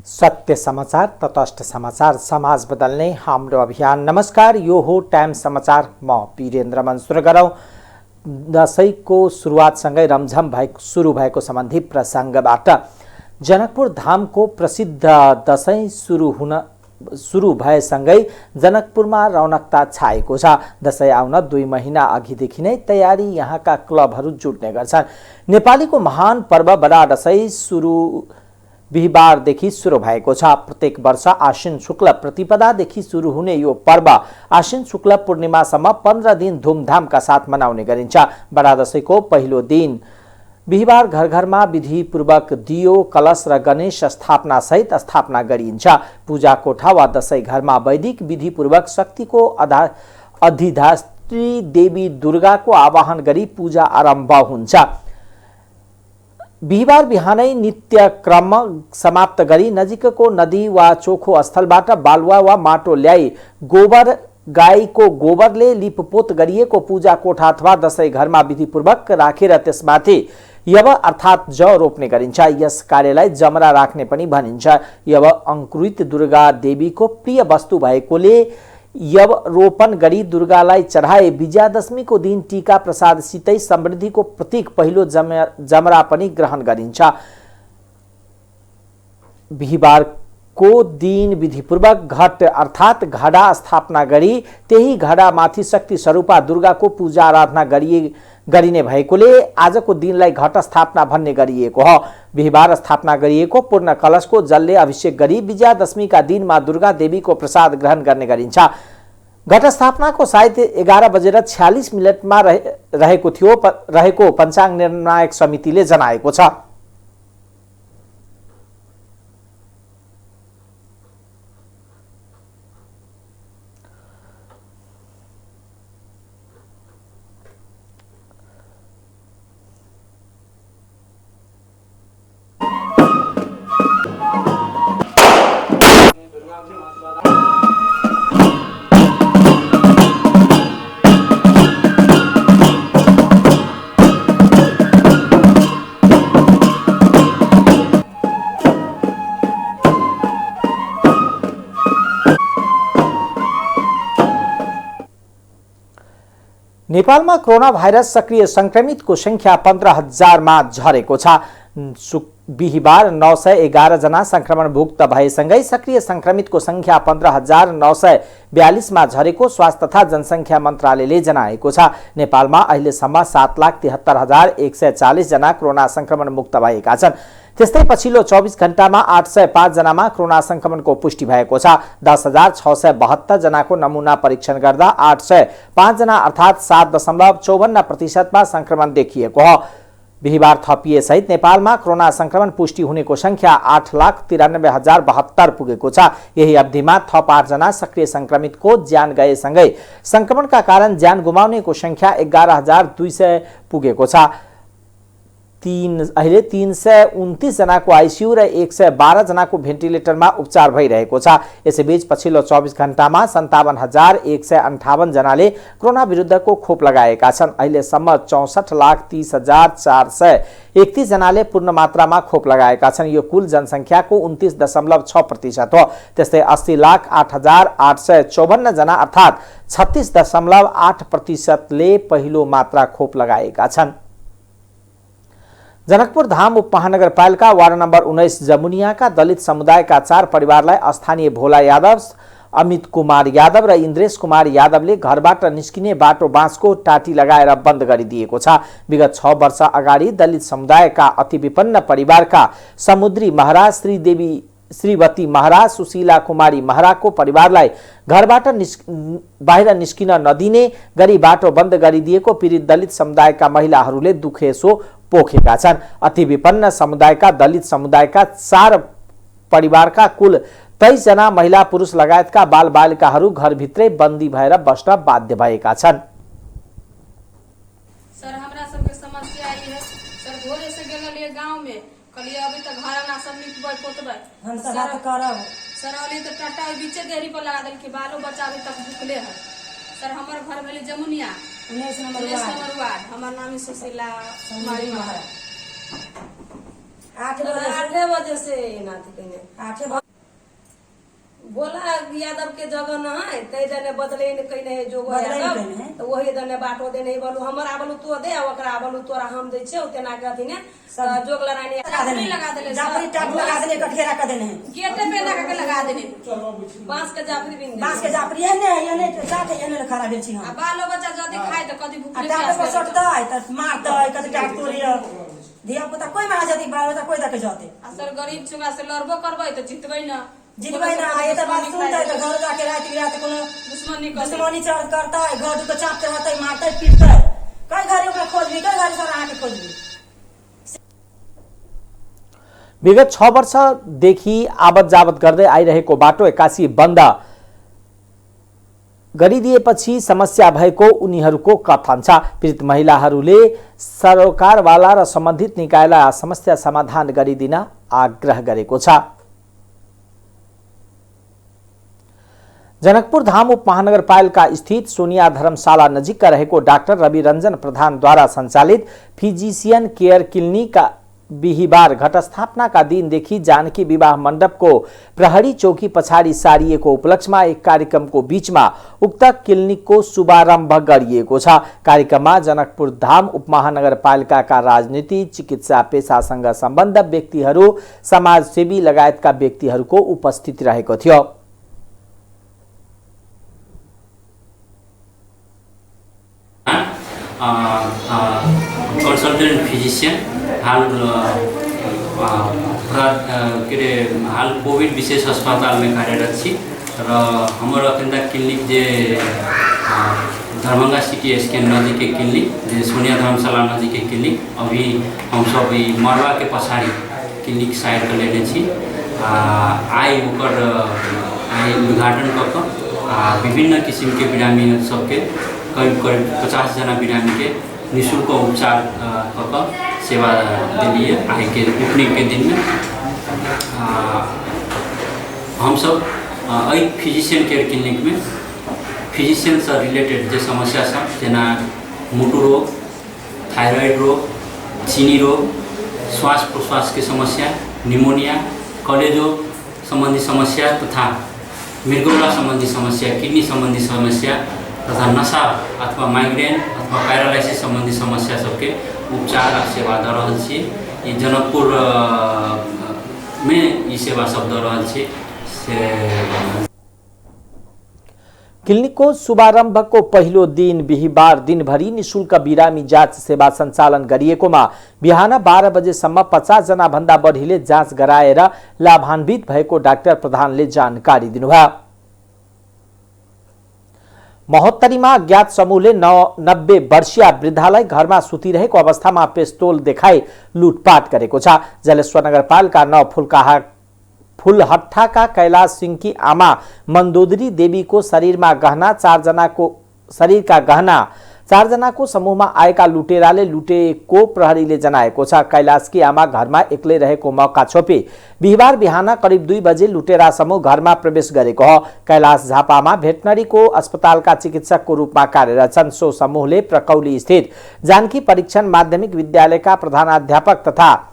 सत्य समाचार, तटस्थ समाचार, समाज बदल्ने हाम्रो अभियान। नमस्कार, यो हो टाइम समाचार। म वीरेन्द्र मन सुरु गरौँ दशैंको सुरुवातसँगै रमझम सुरु भएको सम्बन्धी प्रसङ्गबाट। जनकपुर धामको प्रसिद्ध दशैं सुरु भएसँगै जनकपुरमा रौनकता छाएको छ। दशैं आउन 2 महिना अघिदेखि नै तयारी यहाँका क्लबहरू जुट्ने गर्छन्। नेपालीको महान पर्व बडा दशैं बिहिबारदेखि सुरु भएको छ। प्रत्येक वर्ष आश्विन शुक्ल प्रतिपदादेखि सुरु हुने यो पर्व आश्विन शुक्ल पूर्णिमासम्म 15 दिन धुमधामका साथ मनाउने गरिन्छ। बडा दशैंको पहिलो दिन बिहिबार घर घरमा विधिपूर्वक दियो, कलश र गणेश स्थापना सहित स्थापना गरिन्छ। पूजा कोठा वा दशैं घरमा वैदिक विधिपूर्वक शक्तिको अधिष्ठात्री देवी दुर्गाको आवाहन गरी पूजा आरम्भ हुन्छ। बिहिबार बिहानै नित्य क्रम समाप्त गरी नजिकको नदी वा चोखो स्थलबाट बालुवा वा माटो ल्याई गाईको गोबरले लिपपोत गरिएको पूजा कोठा अथवा दशैं घरमा विधिपूर्वक राखेर त्यसमाथि यव अर्थात् जौ रोप्ने गरिन्छ। यस कार्यलाई जमरा राख्ने पनि भनिन्छ। यव अंकुरित दुर्गा देवीको प्रिय वस्तु भएकोले यव रोपन गरी दुर्गालाई चढाए विजयादशमीको दिन टीका प्रसादसितै समृद्धिको प्रतीक पहिलो जमरा पनि ग्रहण गरिन्छ। बिहिबारको दिन विधिपूर्वक घट अर्थात् घडा स्थापना गरी त्यही घडामाथि शक्ति स्वरूपा दुर्गाको पूजा आराधना गरिने भएकोले आजको दिनलाई घट स्थापना भन्ने गरिएको हो। बिहिबार स्थापना गरिएको पूर्ण कलशको जलले अभिषेक गरी विजयादशमीका दिनमा दुर्गा देवीको प्रसाद ग्रहण गर्ने गरिन्छ। घट स्थापनाको सायद 11:46 रहेको पञ्चाङ्ग निर्णायक समितिले जनाएको छ। नेपालमा कोरोना भाइरस सक्रिय संक्रमितको संख्या 15,000 मा झरेको छ। बिहिबार 911 जना संक्रमण मुक्त भएसँगै सक्रिय संक्रमितको संख्या 15,942 मा झरेको स्वास्थ्य तथा जनसंख्या मन्त्रालयले जनाएको छ। नेपालमा अहिलेसम्म 7,73,140 जना कोरोना संक्रमण मुक्त भएका छन्। त्यस्तै पछिल्लो 24 घण्टामा 805 जनामा कोरोना संक्रमणको पुष्टि भएको छ। 10,672 जनाको नमुना परीक्षण गर्दा 805 जना अर्थात् 7.54% मा संक्रमण देखिएको हो। बिहिबार थपिए सहित नेपालमा कोरोना संक्रमण पुष्टि हुनेको संख्या 8,93,072 पुगेको छ। यही अवधिमा थप 8 जना सक्रिय संक्रमितको ज्यान गएसँगै संक्रमणका कारण ज्यान गुमाउनेको संख्या 11,200 पुगेको छ। अहिले 329 जनाको आइसियु र 112 जनाको भेन्टिलेटरमा उपचार भइरहेको छ। यसैबीच पछिल्लो 24 घण्टामा 57,158 जनाले कोरोना विरुद्धको खोप लगाएका छन्। अहिलेसम्म 64,30,431 जनाले पूर्ण मात्रामा खोप लगाएका छन्। यो कुल जनसंख्याको 29.6% हो। त्यस्तै 80,08,854 जना अर्थात् 36.8% ले पहिलो मात्रा खोप लगाएका छन्। जनकपुर धाम उपमहानगरपालिका वार्ड नम्बर 19 जमुनियाका दलित समुदायका 4 परिवारलाई स्थानीय भोला यादव, अमित कुमार यादव र इन्द्रेश कुमार यादवले घरबाट निस्किने बाटो बाँसको टाटी लगाएर बन्द गरिदिएको छ। विगत 6 वर्ष अगाडि दलित समुदायका अति विपन्न परिवारका समुद्री महाराज, श्रीवती महाराज, सुशीला कुमारी महाराजको परिवारलाई घरबाट बाहिर निस्किन नदिने गरी बाटो बन्द गरिदिएको पीडित दलित समुदायका महिलाहरूले दुखेसो पोखेका छन्। अति विपन्न समुदायका दलित समुदायका 4 परिवारका कुल 23 जना महिला पुरुष लगायतका बालबालिकाहरू घरभित्रै बन्दी भएर बस्न बाध्य भएका छन्। सर हमरा सबके समस्या ई है सर भोरे से गेलिए गांव में कहलिए अभी तक घर ना सब निकबै पोतबै हम सब बात करब सर अली त टाटा बीचे देहरी पर लगा देल के बालो बच्चा अभी तक भूखले है। सर हमर घर भेली जमुनिया 19 नंबर वार्ड। हमर नाम सुशीला कुमारी महाराज। 8 बजे से नाथ कहने 8 बजे बोला यादव के जगह न है कई दने बदले न कहने जो यादव तो वही दने बाटो दे नहीं बोलू हमरा बोलू तू दे ओकरा बोलू तोरा हम दे छे ओतना के अथी ने जोगला रानी लगा देले जाफरी टाप लगा देले कठेरा कर देने गेट पे लगा के लगा देने बांस के जाफरी बिन बांस के जाफरी ये ने जाके ये ने खराब भेल छी हम बालो बच्चा जदी खाय त कदी भूख टाप पर सटता है त मारता है कदी टाप तोरी धिया पुता कोई मार जदी बाल बच्चा कोई दके जाते असर गरीब छुआ से लड़बो करबै त जितबै ना जितबै ना ये त बात सुनता है तो घर जाके रात बिरात कोनो दुश्मनी चढ़ करता है घर को चाप के रहता है मारता है पीटता है कई घरे ओकरा खोजबी कई घरे सर आके खोजबी। विगत 6 वर्षदेखि आवत जावत गर्दै आइरहेको बाटो एक्कासी बन्द गरिदिएपछि समस्या भएको उनीहरूको कथन छ। पीडित महिलाहरूले सरकारवाला र सम्बन्धित निकायलाई समस्या समाधान गरिदिन आग्रह गरेको छ। जनकपुर धाम उपमहानगरपालिका स्थित सोनिया धर्मशाला नजिक रहेको डाक्टर रवि रंजन प्रधानद्वारा सञ्चालित फिजिशियन केयर क्लिनिक बिहिबार घटस्थापनाका दिनदेखि जानकी विवाह मण्डपको प्रहरी चौकी पछाडि सारिएको उपलक्ष्यमा एक कार्यक्रमको बीचमा उक्त क्लिनिकको शुभारम्भ गरिएको छ। कार्यक्रममा जनकपुर धाम उपमहानगरपालिकाका राजनीति चिकित्सा पेशासँग सम्बद्ध व्यक्तिहरू समाजसेवी लगायतका व्यक्तिहरूको उपस्थिति रहेको थियो। कंसल्टेंट फिजिशियन हाल के हाल कोविड विशेष अस्पताल में कार्यरत छी र हमारे अखंडा क्लिनिक जे दरभंगा सिटी स्कैन नजीक के क्लिनिक जे सोनिया धर्मशाला नजीक के क्लिनिक अभी हम सब मरवा के पछाड़ी क्लिनिक साइड कर लेने छी आई ओकर आई उद्घाटन कर विभिन्न किस्म के बिरामी सबके करीब 50 जना बिरामी के निःशुल्क उपचार कर सेवा दिलिए आए के ओपनिंग के दिन में हम सब फिजिशियन केयर क्लिनिक में फिजिशियन से रिलेटेड जो समस्या सब जना मुटु रोग थायराइड रोग चीनी रोग श्वास प्रश्वास के समस्या निमोनिया कलेजो संबंधी समस्या तथा मृगौला संबंधी समस्या किडनी संबंधी समस्या तथा नशा अथवा माइग्रेन अथवा पैरालाइसिस संबंधी समस्या सबके उपचार आ सेवा दे रहल छी। ये जनकपुर में ये सेवा सब दे रहल छी से क्लिनिकको शुभारम्भको पहिलो दिन बिहिबार दिनभरि निःशुल्क बिरामी जाँच सेवा सञ्चालन गरिएकोमा बिहान 12 बजेसम्म 50 जना भन्दा बढीले जाँच गराएर लाभान्वित भएको डाक्टर प्रधानले जानकारी दिनुभयो। महोत्तरीमा अज्ञात समूहले 90 वर्षीय वृद्धालाई घरमा सुतिरहेको अवस्थामा पिस्तोल देखाई लुटपाट गरेको छ। जलेश्वर नगरपालिका 9 फुलहट्टाका कैलाश सिंहकी आमा मन्दोदरी देवीको शरीरमा गहना 4 जनाको समूहमा आएका लुटेराले लुटेको प्रहरीले जनाएको छ। कैलाशकी आमा घरमा एक्लै रहेको मौका छोपी बिहिबार बिहान करिब 2 बजे लुटेरा समूह घरमा प्रवेश गरेको हो। कैलाश झापामा भेटनरीको अस्पतालका चिकित्सकको रूपमा कार्यरत छन्। सो समूहले प्रकौली स्थित जानकी परीक्षण माध्यमिक विद्यालयका प्रधानाध्यापक तथा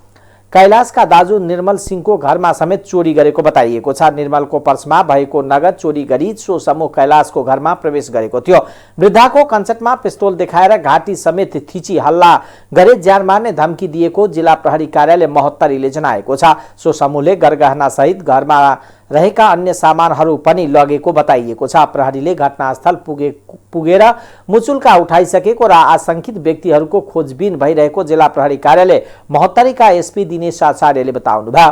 कैलाशका दाजु निर्मल सिंहको घरमा समेत चोरी गरेको बताइएको छ। निर्मलको पर्समा भएको नगद चोरी गरी सो समूह कैलाशको घरमा प्रवेश गरेको थियो। वृद्धाको कञ्चटमा पिस्तोल देखाएर घाँटी समेत थिची हल्ला गरे ज्यान मार्ने धम्की दिएको जिल्ला प्रहरी कार्यालय महोत्तरीले जनाएको छ। सो समूहले गरगहना सहित घरमा रहेका अन्य सामानहरू पनि लगेको बताइएको छ। प्रहरीले घटनास्थल पुगेर मुचुल्का उठाइसकेको र आशंकित व्यक्तिहरूको खोजबिन भइरहेको जिल्ला प्रहरी कार्यालय महोत्तरीका एसपी दिनेश आचार्यले बताउनुभयो।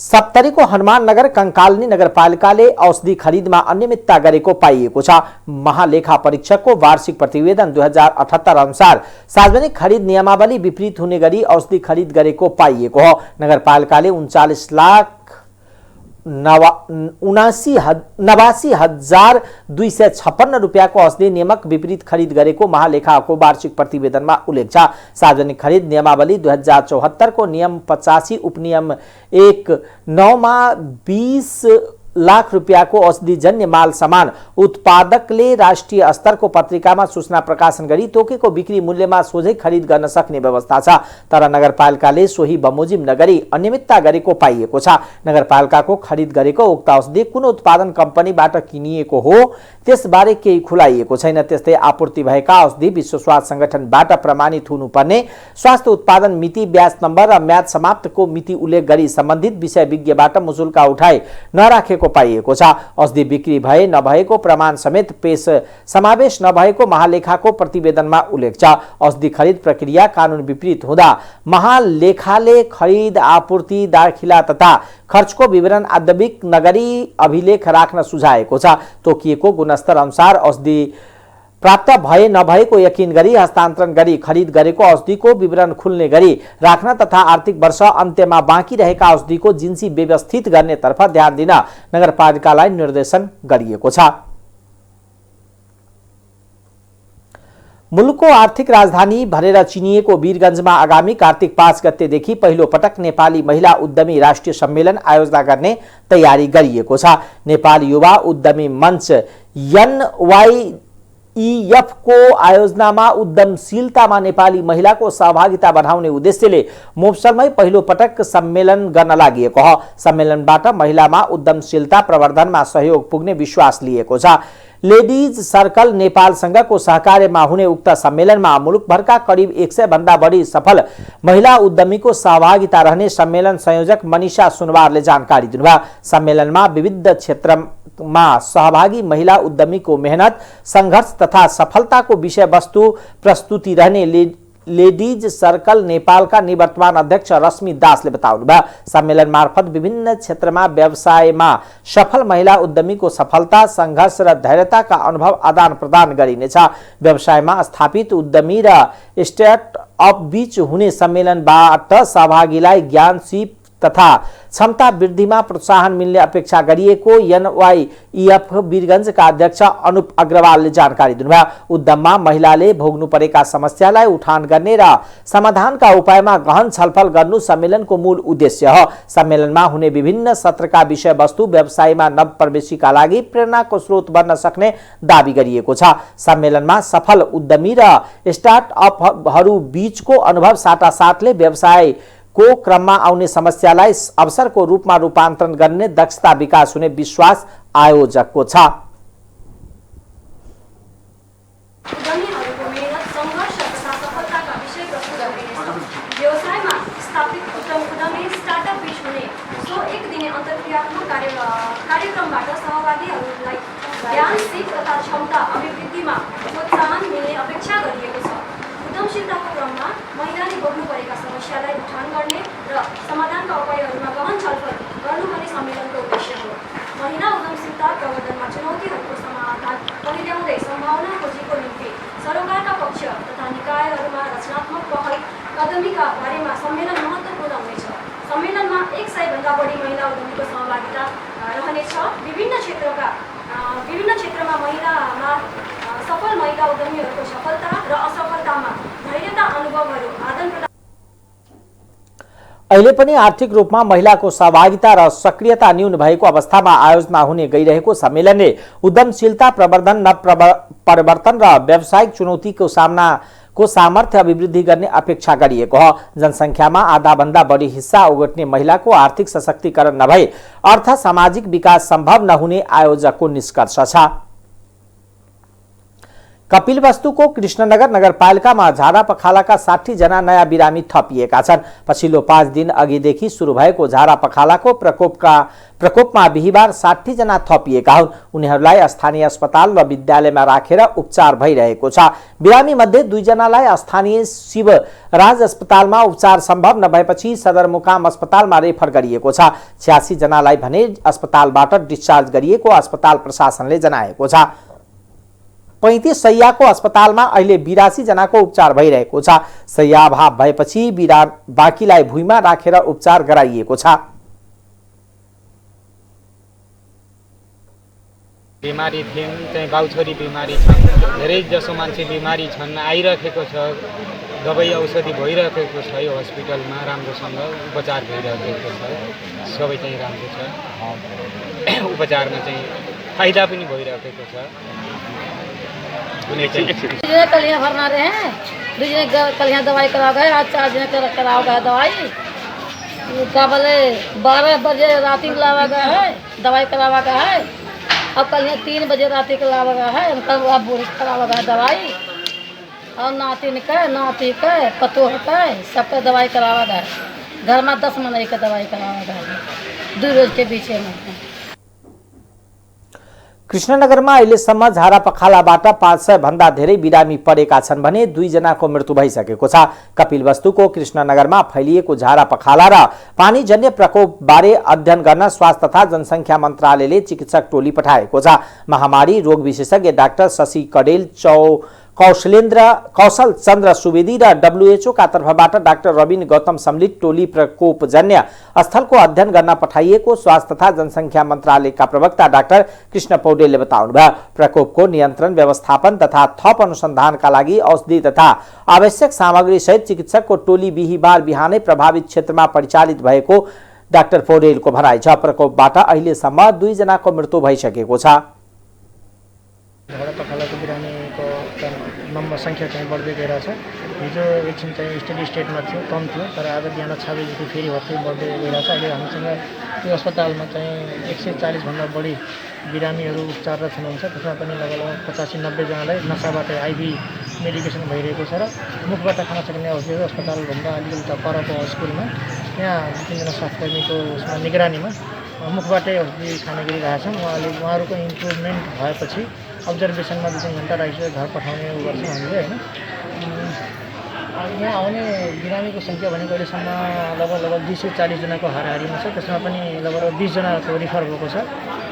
सप्तरीको हनुमाननगर कंकालनी नगरपालिकाले औषधि खरिदमा अनियमितता गरेको पाइएको छ। महालेखा परीक्षकको वार्षिक प्रतिवेदन 2078 अनुसार सार्वजनिक खरिद नियमावली विपरीत हुने गरी औषधि खरिद गरेको पाइएको हो। नगरपालिकाले 39,89,256 रुपियाँको औषधि नियमक विपरीत खरिद गरेको महालेखाको वार्षिक प्रतिवेदनमा उल्लेख छ। सार्वजनिक खरिद नियमावली 2074 को नियम 85 उपनियम 1(9) मा 20 लाख रुपियाँको औषधिजन्य माल सामान उत्पादकले राष्ट्रिय स्तरको पत्रिकामा सूचना प्रकाशन गरी तोकेको बिक्री मूल्यमा सोझै खरिद गर्न सक्ने व्यवस्था छ। तर नगरपालिकाले सोही बमोजिम नगरी अनियमितता गरेको पाइएको छ। नगरपालिकाको खरिद गरेको उक्त औषधि कुन उत्पादन कम्पनीबाट किनिएको हो त्यसबारे केही खुलाइएको छैन। त्यस्तै आपूर्ति भएका औषधि विश्व स्वास्थ्य संगठनबाट प्रमाणित हुनुपर्ने स्वास्थ्य उत्पादन मिति, ब्याज नम्बर र म्याद समाप्तको मिति उल्लेख गरी सम्बन्धित विषय विज्ञबाट मुजुल्का उठाई नराखेको पाइएको छ। औषधि बिक्री भए नभएको प्रमाण समेत पेश समावेश नभएको महालेखाको प्रतिवेदनमा उल्लेख छ। औषधि खरिद प्रक्रिया कानुन विपरीत हुँदा महालेखाले खरिद, आपूर्ति, दाखिला तथा खर्चको विवरण आदविक नगरी अभिलेख राख्न सुझाएको छ। तोकिएको गुणस्तर अनुसार औषधि प्राप्त भए नभएको यकिन गरी हस्तान्तरण गरी खरिद गरेको औषधिको विवरण खुल्ने गरी राख्न तथा आर्थिक वर्ष अन्त्यमा बाँकी रहेका औषधिको जिन्सी व्यवस्थित गर्नेतर्फ ध्यान दिन नगरपालिकालाई निर्देशन गरिएको छ। मुलुकको आर्थिक राजधानी भनेर चिनिएको वीरगञ्जमा आगामी कार्तिक 5 गतेदेखि पहिलो पटक नेपाली महिला उद्यमी राष्ट्रिय सम्मेलन आयोजना गर्ने तयारी गरिएको छ। नेपाल युवा उद्यमी मञ्च NYEF को आयोजनामा उद्यमशीलतामा नेपाली महिलाको सहभागिता बढाउने उद्देश्यले मोफसलमै पहिलो पटक सम्मेलन गर्न लागि सम्मेलनबाट महिलामा उद्यमशीलता प्रवर्धनमा सहयोग पुग्ने विश्वास लिएको छ। लेडीज सर्कल नेपालसँगको सहकार्यमा हुने उक्त सम्मेलनमा मुलुकभरका करिब 100 भन्दा बढी सफल महिला उद्यमीको सहभागिता रहने सम्मेलन संयोजक मनिषा सुनवारले जानकारी दिनुभयो। सम्मेलनमा विविध क्षेत्रमा सहभागी महिला उद्यमीको मेहनत, संघर्ष तथा सफलताको विषयवस्तु प्रस्तुति रहने लेडीज सर्कल नेपालका निवर्तमान अध्यक्ष रश्मि दासले बताउनुभयो। सम्मेलन मार्फत विभिन्न क्षेत्रमा व्यवसायमा सफल महिला उद्यमीको सफलता, संघर्ष र धैर्यताका अनुभव आदान प्रदान गरिनेछ। व्यवसायमा स्थापित उद्यमी र स्टार्टअप बीच हुने सम्मेलनबाट सहभागीलाई ज्ञान, सिप तथा क्षमता वृद्धिमा प्रोत्साहन मिल्ने अपेक्षा गरिएको NYEF वीरगञ्जका अध्यक्ष अनुप अग्रवालले जानकारी दिनुभयो। उद्यममा महिलाले भोग्नु परेका समस्यालाई उठान गर्ने र समाधानका उपायमा गहन छलफल गर्नु सम्मेलनको मूल उद्देश्य हो। सम्मेलनमा हुने विभिन्न सत्रका विषयवस्तु व्यवसायमा नवप्रवेशीका लागि प्रेरणाको स्रोत बन्न सक्ने दावी गरिएको छ। सम्मेलनमा सफल उद्यमी र स्टार्टअपहरू बीचको अनुभव साटासाटले व्यवसाय को क्रममा आउने समस्यालाई अवसरको रूपमा रूपान्तरण गर्ने दक्षता विकास हुने विश्वास आयोजकको छ। उद्यमीहरूको मेहनत, सङ्घर्ष तथा सफलताका विषय प्रस्तुत गरिनेछ। व्यवसायमा स्थापित उद्यमी स्टार्टअप बीच हुने सो एक दिने अन्तर्क्रियात्मक कार्यक्रमबाट सहभागीहरूलाई ज्ञान, सिप तथा क्षमता अभिवृद्धिमा प्रोत्साहन मिल्ने अपेक्षा गरिएको छ। उद्यमशीलताको क्रममा महिलाले भोग्नु परेका समस्यालाई उठान गर्ने र समाधानका उपायहरूमा गहन छलफल गर्नुपर्ने सम्मेलनको उद्देश्य हो। महिला उद्यमशीलता प्रवर्धनमा चुनौतीहरूको समाधान पहिल्याउँदै सम्भावना खोजीको निम्ति सरोकारका पक्ष तथा निकायहरूमा रचनात्मक पहल कदमीका बारेमा सम्मेलन महत्त्वपूर्ण हुनेछ। सम्मेलनमा 100 भन्दा बढी महिला उद्यमीको सहभागिता रहनेछ। विभिन्न क्षेत्रमा महिलामा सफल महिला उद्यमीहरूको सफलता र असफलतामा धैर्यता अनुभवहरू आदान प्रदान। अहिले पनि आर्थिक रूपमा महिलाको सहभागिता र सक्रियता न्यून भएको अवस्थामा आयोजना हुने गइरहेको सम्मेलनले उद्यमशीलता प्रवर्धन, नवपरिवर्तन र व्यावसायिक चुनौतीको सामनाको सामर्थ्य अभिवृद्धि गर्ने अपेक्षा गरिएको हो। जनसङ्ख्यामा आधा भन्दा बढी हिस्सा ओगट्ने महिलाको आर्थिक सशक्तिकरण नभए अर्थ सामाजिक विकास सम्भव नहुने आयोजकको निष्कर्ष छ। कपिलवस्तुको कृष्णनगर नगरपालिकामा झाडा पखालाका 60 जना नयाँ बिरामी थपिएका छन्। पछिल्लो 5 दिन अघिदेखि सुरु भएको झाडा पखालाको प्रकोपमा बिहिबार 60 जना थपिएका हुन्। उनीहरूलाई स्थानीय अस्पताल र विद्यालयमा राखेर उपचार भइरहेको छ। बिरामी मध्ये 2 जनालाई स्थानीय शिवराज अस्पतालमा उपचार सम्भव नभएपछि सदरमुकाम अस्पतालमा रेफर गरिएको छ। 86 जनालाई भने अस्पतालबाट डिस्चार्ज गरिएको अस्पताल प्रशासनले जनाएको छ। 35 शैय्याको अस्पतालमा अहिले 82 जनाको उपचार भइरहेको छ। शैय्या अभाव भएपछि बाँकीलाई भुइँमा राखेर उपचार गराइएको छ। बिमारी थियौँ चाहिँ बाउछोरी बिमारी छन्, धेरै जसो मान्छे बिमारी छन्, आइरहेको छ। दबाई औषधि भइरहेको छ यो हस्पिटलमा, राम्रोसँग उपचार भइरहेको छ, सबै चाहिँ राम्रो छ, उपचारमा चाहिँ फाइदा पनि भइरहेको छ। कल यहाँ भरना रहे हैं, दूसरे कल यहाँ दवाई करा गए, आज 4 दिन कराओ गया दवाई, क्या बोले 12 बजे रात को लावा गया है, दवाई करावा गया है, अब कल यहाँ 3 बजे रात को लावा गया है, कल बुढ़ी करावा गया दवाई, और नातिन का पतोह का सबका दवाई करावा गया, घर में 10 महीने का दवाई करावा गया, 2 रोज के बीच में। कृष्णनगरमा अहिलेसम्म झारा पखालाबाट 500 भन्दा धेरै बिरामी परेका छन् भने 2 जनाको मृत्यु भइसकेको छ। कपिलवस्तुको कृष्णनगरमा फैलिएको झारा पखाला र पानीजन्य प्रकोप बारे अध्ययन गर्न स्वास्थ्य तथा जनसंख्या मन्त्रालयले चिकित्सक टोली पठाएको छ। महामारी रोग विशेषज्ञ डाक्टर शशि कडेल, कौशल चन्द्र सुवेदी र WHO का तर्फबाट डाक्टर रविन गौतम सम्मिलित टोली प्रकोपजन्य स्थलको अध्ययन गर्न पठाइएको स्वास्थ्य तथा जनसंख्या मन्त्रालयका प्रवक्ता डाक्टर कृष्ण पौडेलले बताउनुभयो। प्रकोपको नियन्त्रण, व्यवस्थापन तथा थप अनुसन्धानका लागि औषधि तथा आवश्यक सामग्री सहित चिकित्सकको टोली बिहीबार बिहानै प्रभावित क्षेत्रमा परिचालित भएको डाक्टर पौडेलको भनाइ छ। प्रकोपबाट अहिलेसम्म 2 जनाको मृत्यु भइसकेको छ। झाडा पखालाको बिरामीको नम्बर सङ्ख्या चाहिँ बढ्दै गइरहेछ। हिजो एकछिन चाहिँ स्टेडी स्टेटमा थियो, कम थियो, तर आज बिहान 6 बजेदेखि फेरि भर्ती बढ्दै गइरहेछ। अहिले हामीसँग यो अस्पतालमा चाहिँ 140 भन्दा बढी बिरामीहरू उपचाररत हुनुहुन्छ। त्यसमा पनि लगभग 85-90 जनालाई नसाबाट आइभी मेडिकेसन भइरहेको छ र मुखबाट खान सक्ने औषधिहरू अस्पतालभन्दा अलिकति परको स्कुलमा त्यहाँ 2-3 जना स्वास्थ्यकर्मीको उसमा निगरानीमा मुखबाटै औषधि खाने गरिरहेका छन्। उहाँहरूको इम्प्रुभमेन्ट भएपछि अब्जर्भेसनमा 2-3 घन्टा राखेर घर पठाउने गर्छौँ हामीले होइन। यहाँ आउने बिरामीको सङ्ख्या भनेको अहिलेसम्म लगभग 240 जनाको हाराहारीमा छ। त्यसमा पनि लगभग 20 जनाको रिफर भएको छ।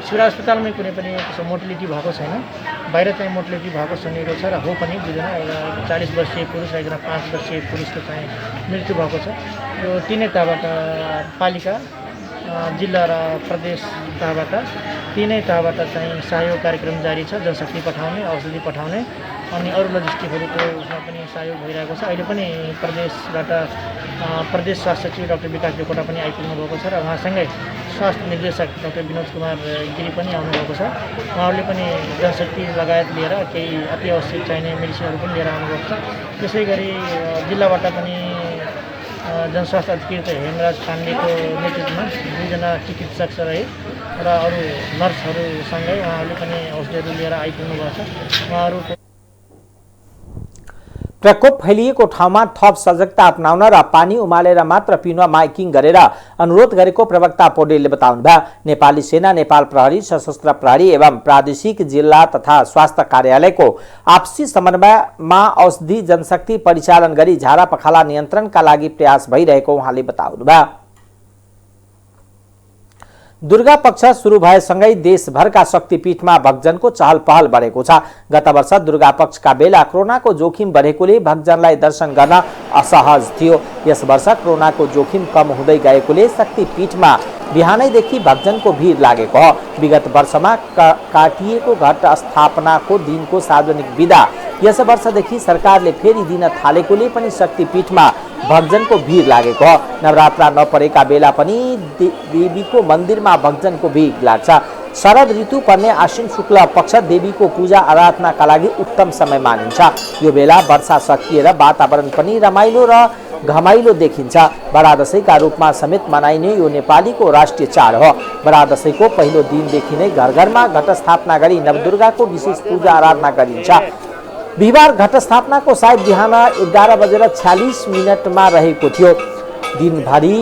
सिरा अस्पतालमै कुनै पनि त्यसो मोर्टिलिटी भएको छैन। बाहिर चाहिँ मोर्टिलिटी भएको सुनेको छ र हो पनि 2 जना, एउटा 40 वर्षीय पुरुष र एकजना 5 वर्षीय पुरुषको चाहिँ मृत्यु भएको छ। यो तीनै तहबाट पालिका, जिल्ला र प्रदेश तहबाट तीनै तहबाट चाहिँ सहयोग कार्यक्रम जारी छ। जनशक्ति पठाउने, औषधि पठाउने अनि अरू लजिस्टिकहरूको उसमा पनि सहयोग भइरहेको छ। अहिले पनि प्रदेशबाट प्रदेश स्वास्थ्य सचिव डाक्टर विकास देवकोटा पनि आइपुग्नु भएको छ र उहाँसँगै स्वास्थ्य निर्देशक डाक्टर विनोद कुमार गिरी पनि आउनुभएको छ। उहाँहरूले पनि जनशक्ति लगायत लिएर केही अति आवश्यक चाहिने मेडिसिनहरू पनि लिएर आउनुभएको छ। त्यसै गरी जिल्लाबाट पनि जनस्वास्थ्य अधिकृत हेमराज पाण्डेको नेतृत्वमा 2 जना चिकित्सक सहित र अरू नर्सहरूसँगै उहाँहरूले पनि औषधिहरू लिएर आइपुग्नु भएको छ। उहाँहरूको प्रकोप फैलिएको ठाउँमा थप सजगता अपनाउन र पानी उमालेर मात्र पिउन माइकिङ गरेर अनुरोध गरेको प्रवक्ता पौडेलले बताउनुभयो। नेपाली सेना, नेपाल प्रहरी, सशस्त्र प्रहरी एवं प्रादेशिक जिल्ला तथा स्वास्थ्य कार्यालयको आपसी समन्वयमा औषधि जनशक्ति परिचालन गरी झारा पखाला नियन्त्रणका लागि प्रयास भइरहेको उहाँले बताउनुभयो। दुर्गा पक्ष सुरु भएसँगै देशभरका शक्तिपीठमा भक्तजनको चहल पहल बढेको छ। गत वर्ष दुर्गा पक्षका बेला कोरोनाको जोखिम बढेकोले भक्तजनलाई दर्शन गर्न असहज थियो। यस वर्ष कोरोनाको जोखिम कम हुँदै गएकोले शक्तिपीठमा बिहानैदेखि भक्तजनको भिड लागेको हो। विगत वर्षमा काटिएको घट स्थापनाको दिनको सार्वजनिक बिदा यस वर्षदेखि सरकारले फेरि दिन थालेकोले पनि शक्तिपीठमा भक्तजनको भिड लागेको हो। नवरात्रा नपरेका बेला पनि देवीको मन्दिरमा भक्तजनको भिड लाग्छ। शरद ऋतु पर्ने आश्विन शुक्ल पक्ष देवीको पूजा आराधनाका लागि उत्तम समय मानिन्छ। यो बेला वर्षा सकिएर वातावरण पनि रमाइलो र घमाइलो देखिन्छ। बडा दशैंका रूपमा समेत मनाइने यो नेपालीको राष्ट्रिय चाड हो। बडा दशैंको पहिलो दिनदेखि नै घर घरमा घट स्थापना गरी नवदुर्गाको विशेष पूजा आराधना गरिन्छ। बिहिबार घट स्थापनाको सायद बिहान 11:46 रहेको थियो। दिनभरि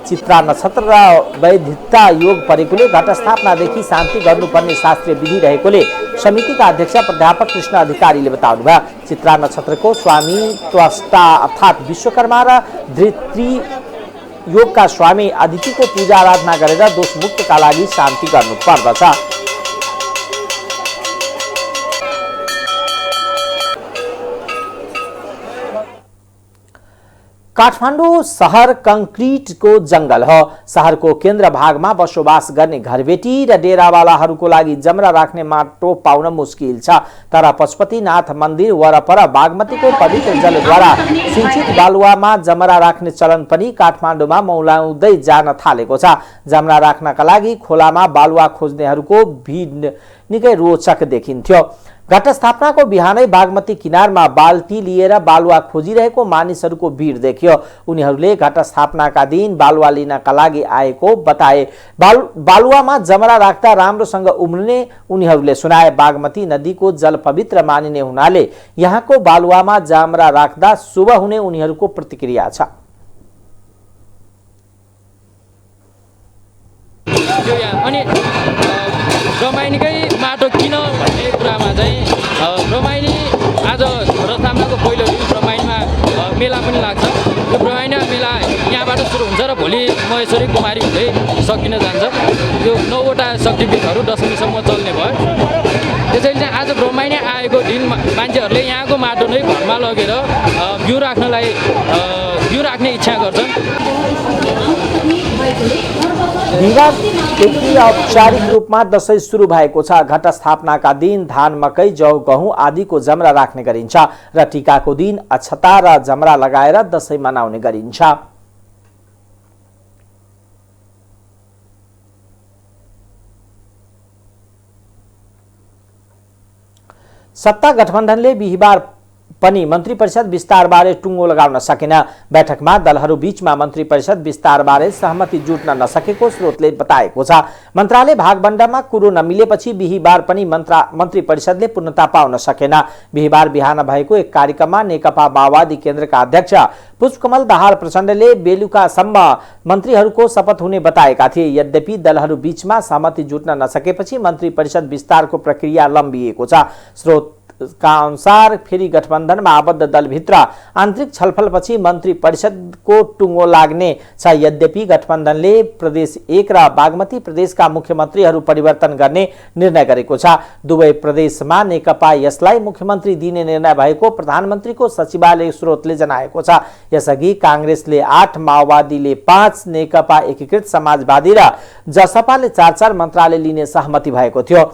चित्रा नक्षत्र र वैधिकता योग परेकोले घट स्थापनादेखि शान्ति गर्नुपर्ने शास्त्रीय विधि रहेकोले समितिका अध्यक्ष प्राध्यापक कृष्ण अधिकारीले बताउनुभयो। चित्रा नक्षत्रको स्वामी त्वष्टा अर्थात् विश्वकर्मा र धृत्री योगका स्वामी अदितिको पूजा आराधना गरेर दोषमुक्तका लागि शान्ति गर्नुपर्दछ। काठमाडौँ शहर कंक्रिटको जंगल हो। शहरको केन्द्र भागमा बसोबास गर्ने घरबेटी र डेरावालाहरूको लागि जमरा राख्ने माटो पाउन मुस्किल छ। तर पशुपतिनाथ मन्दिर वरपर बागमतीको पवित्र जलद्वारा सिंचित बालुवामा जमरा राख्ने चलन पनि काठमाडौँमा मौलाउँदै जान थालेको छ। जमरा राख्नका लागि खोलामा बालुवा खोज्नेहरूको भिड निकै रोचक देखिन्थ्यो। घटस्थापनाको बिहानै बागमती किनारमा बाल्टी लिएर बालुवा खोजिरहेको मानिसहरूको भिड देखियो। उनीहरूले घटस्थापनाका दिन बालुवा लिनका लागि आएको बताए। बालुवामा जमरा राख्दा राम्रोसँग उम्रिने उनीहरूले सुनाए। बागमती नदीको जल पवित्र मानिने हुनाले यहाँको बालुवामा जमरा राख्दा शुभ हुने उनीहरूको प्रतिक्रिया छ। अनि रमाइनीकै माटो किन भन्ने कुरामा चाहिँ रमाइनी आज रथस्थापनाको पहिलो दिन रमाइनीमा मेला पनि लाग्छ। यो रमाइनी मेला यहाँबाट सुरु हुन्छ र भोलि महेश्वरी कुमारी हुँदै सकिन जान्छ। यो 9वटा शक्तिपीठहरू दशमीसम्म चल्ने भयो। त्यसैले चाहिँ आज रमाइनी आएको दिन मान्छेहरूले यहाँको माटो नै घरमा लगेर बिउ राख्ने इच्छा गर्छन्। बिहिबारदेखि औपचारिक रूपमा दशैं सुरु भएको छ। घटस्थापनाका दिन धान, मकै, जौ, गहुँ आदिको जमरा राख्ने गरिन्छ र टीकाको दिन अक्षता र जमरा लगाएर दशैं मनाउने गरिन्छ। सत्ता गठबन्धनले बिहिबार पनि मन्त्री परिषद विस्तारबारे टुङ्गो लगाउन सकेन। बैठकमा दलहरू बीचमा मन्त्री परिषद विस्तारबारे सहमति जुट्न नसकेको स्रोतले बताएको छ। मन्त्रालय भागबण्डामा कुरो नमिलेपछि बिहिबार पनि मन्त्री परिषदले पूर्णता पाउन सकेन। बिहिबार बिहान भएको एक कार्यक्रममा नेकपा माओवादी केन्द्रका अध्यक्ष पुष्पकमल दाहाल प्रचण्डले बेलुकासम्म मन्त्रीहरूको शपथ हुने बताएका थिए। यद्यपि दलहरू बीचमा सहमति जुट्न नसकेपछि मन्त्री परिषद विस्तारको प्रक्रिया लम्बिएको छ। स्रोत का अनुसार फेरि गठबन्धनमा आबद्ध दलभित्र आन्तरिक छलफलपछि मन्त्री परिषदको टुङ्गो लाग्ने छ। यद्यपि गठबन्धनले प्रदेश 1 र बागमती प्रदेशका मुख्यमन्त्रीहरू परिवर्तन गर्ने निर्णय गरेको छ। दुवै प्रदेशमा नेकपा यसलाई मुख्यमन्त्री दिने निर्णय भएको प्रधानमन्त्रीको सचिवालय स्रोतले जनाएको छ। यसअघि कांग्रेसले 8, माओवादीले 5, नेकपा एकीकृत समाजवादी र जसपाले 4-4 मन्त्रालय लिने सहमति भएको थियो।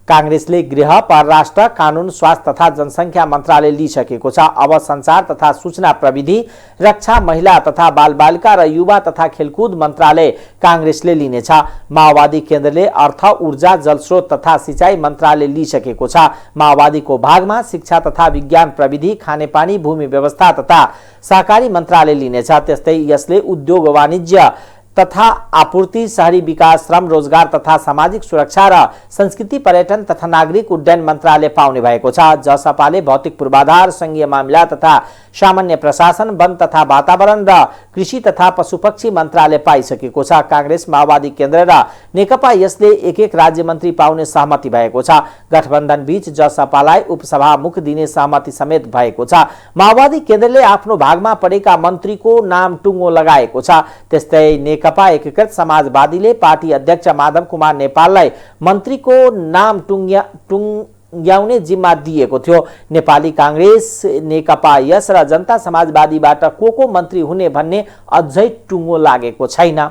कांग्रेसले गृह, परराष्ट्र, कानून, स्वास्थ्य तथा जनसंख्या मन्त्रालय लिइसकेको छ। अब संचार तथा सूचना प्रविधि, रक्षा, महिला तथा बालबालिका र युवा तथा खेलकुद मन्त्रालय कांग्रेसले लिनेछ। माओवादी केन्द्रले अर्थ, ऊर्जा, जलस्रोत तथा सिंचाई मन्त्रालय लिइसकेको छ। माओवादीको भागमा शिक्षा तथा विज्ञान प्रविधि, खानेपानी, भूमि व्यवस्था तथा सहकारी मन्त्रालय लिनेछ। त्यस्तै यसले उद्योग, वाणिज्य तथा आपूर्ति, शहरी विकास, श्रम रोजगार तथा सामाजिक सुरक्षा र संस्कृति, पर्यटन तथा नागरिक उड्डयन मन्त्रालय पाउने भएको छ। जसपाले भौतिक पूर्वाधार, संघीय मामिला तथा सामान्य प्रशासन, वन तथा वातावरण र कृषि तथा पशुपक्षी मन्त्रालय पाइसकेको छ। कांग्रेस, माओवादी केन्द्र र नेकपा यसले एक राज्य मन्त्री पाउने सहमति भएको छ। गठबन्धन बीच जसपालाई उपसभामुख दिने सहमति समेत भएको छ। माओवादी केन्द्रले आफ्नो भागमा परेका मन्त्रीको नाम टुङ्गो लगाएको छ। त्यस्तै नेकपा एकीकृत समाजवादीले पार्टी अध्यक्ष माधव कुमार नेपाललाई मन्त्रीको नाम टुङ्ग्याउने जिम्मा दिएको थियो। नेपाली कांग्रेस, नेकपा यस र जनता समाजवादीबाट को मन्त्री हुने भन्ने अझै टुङ्गो लागेको छैन।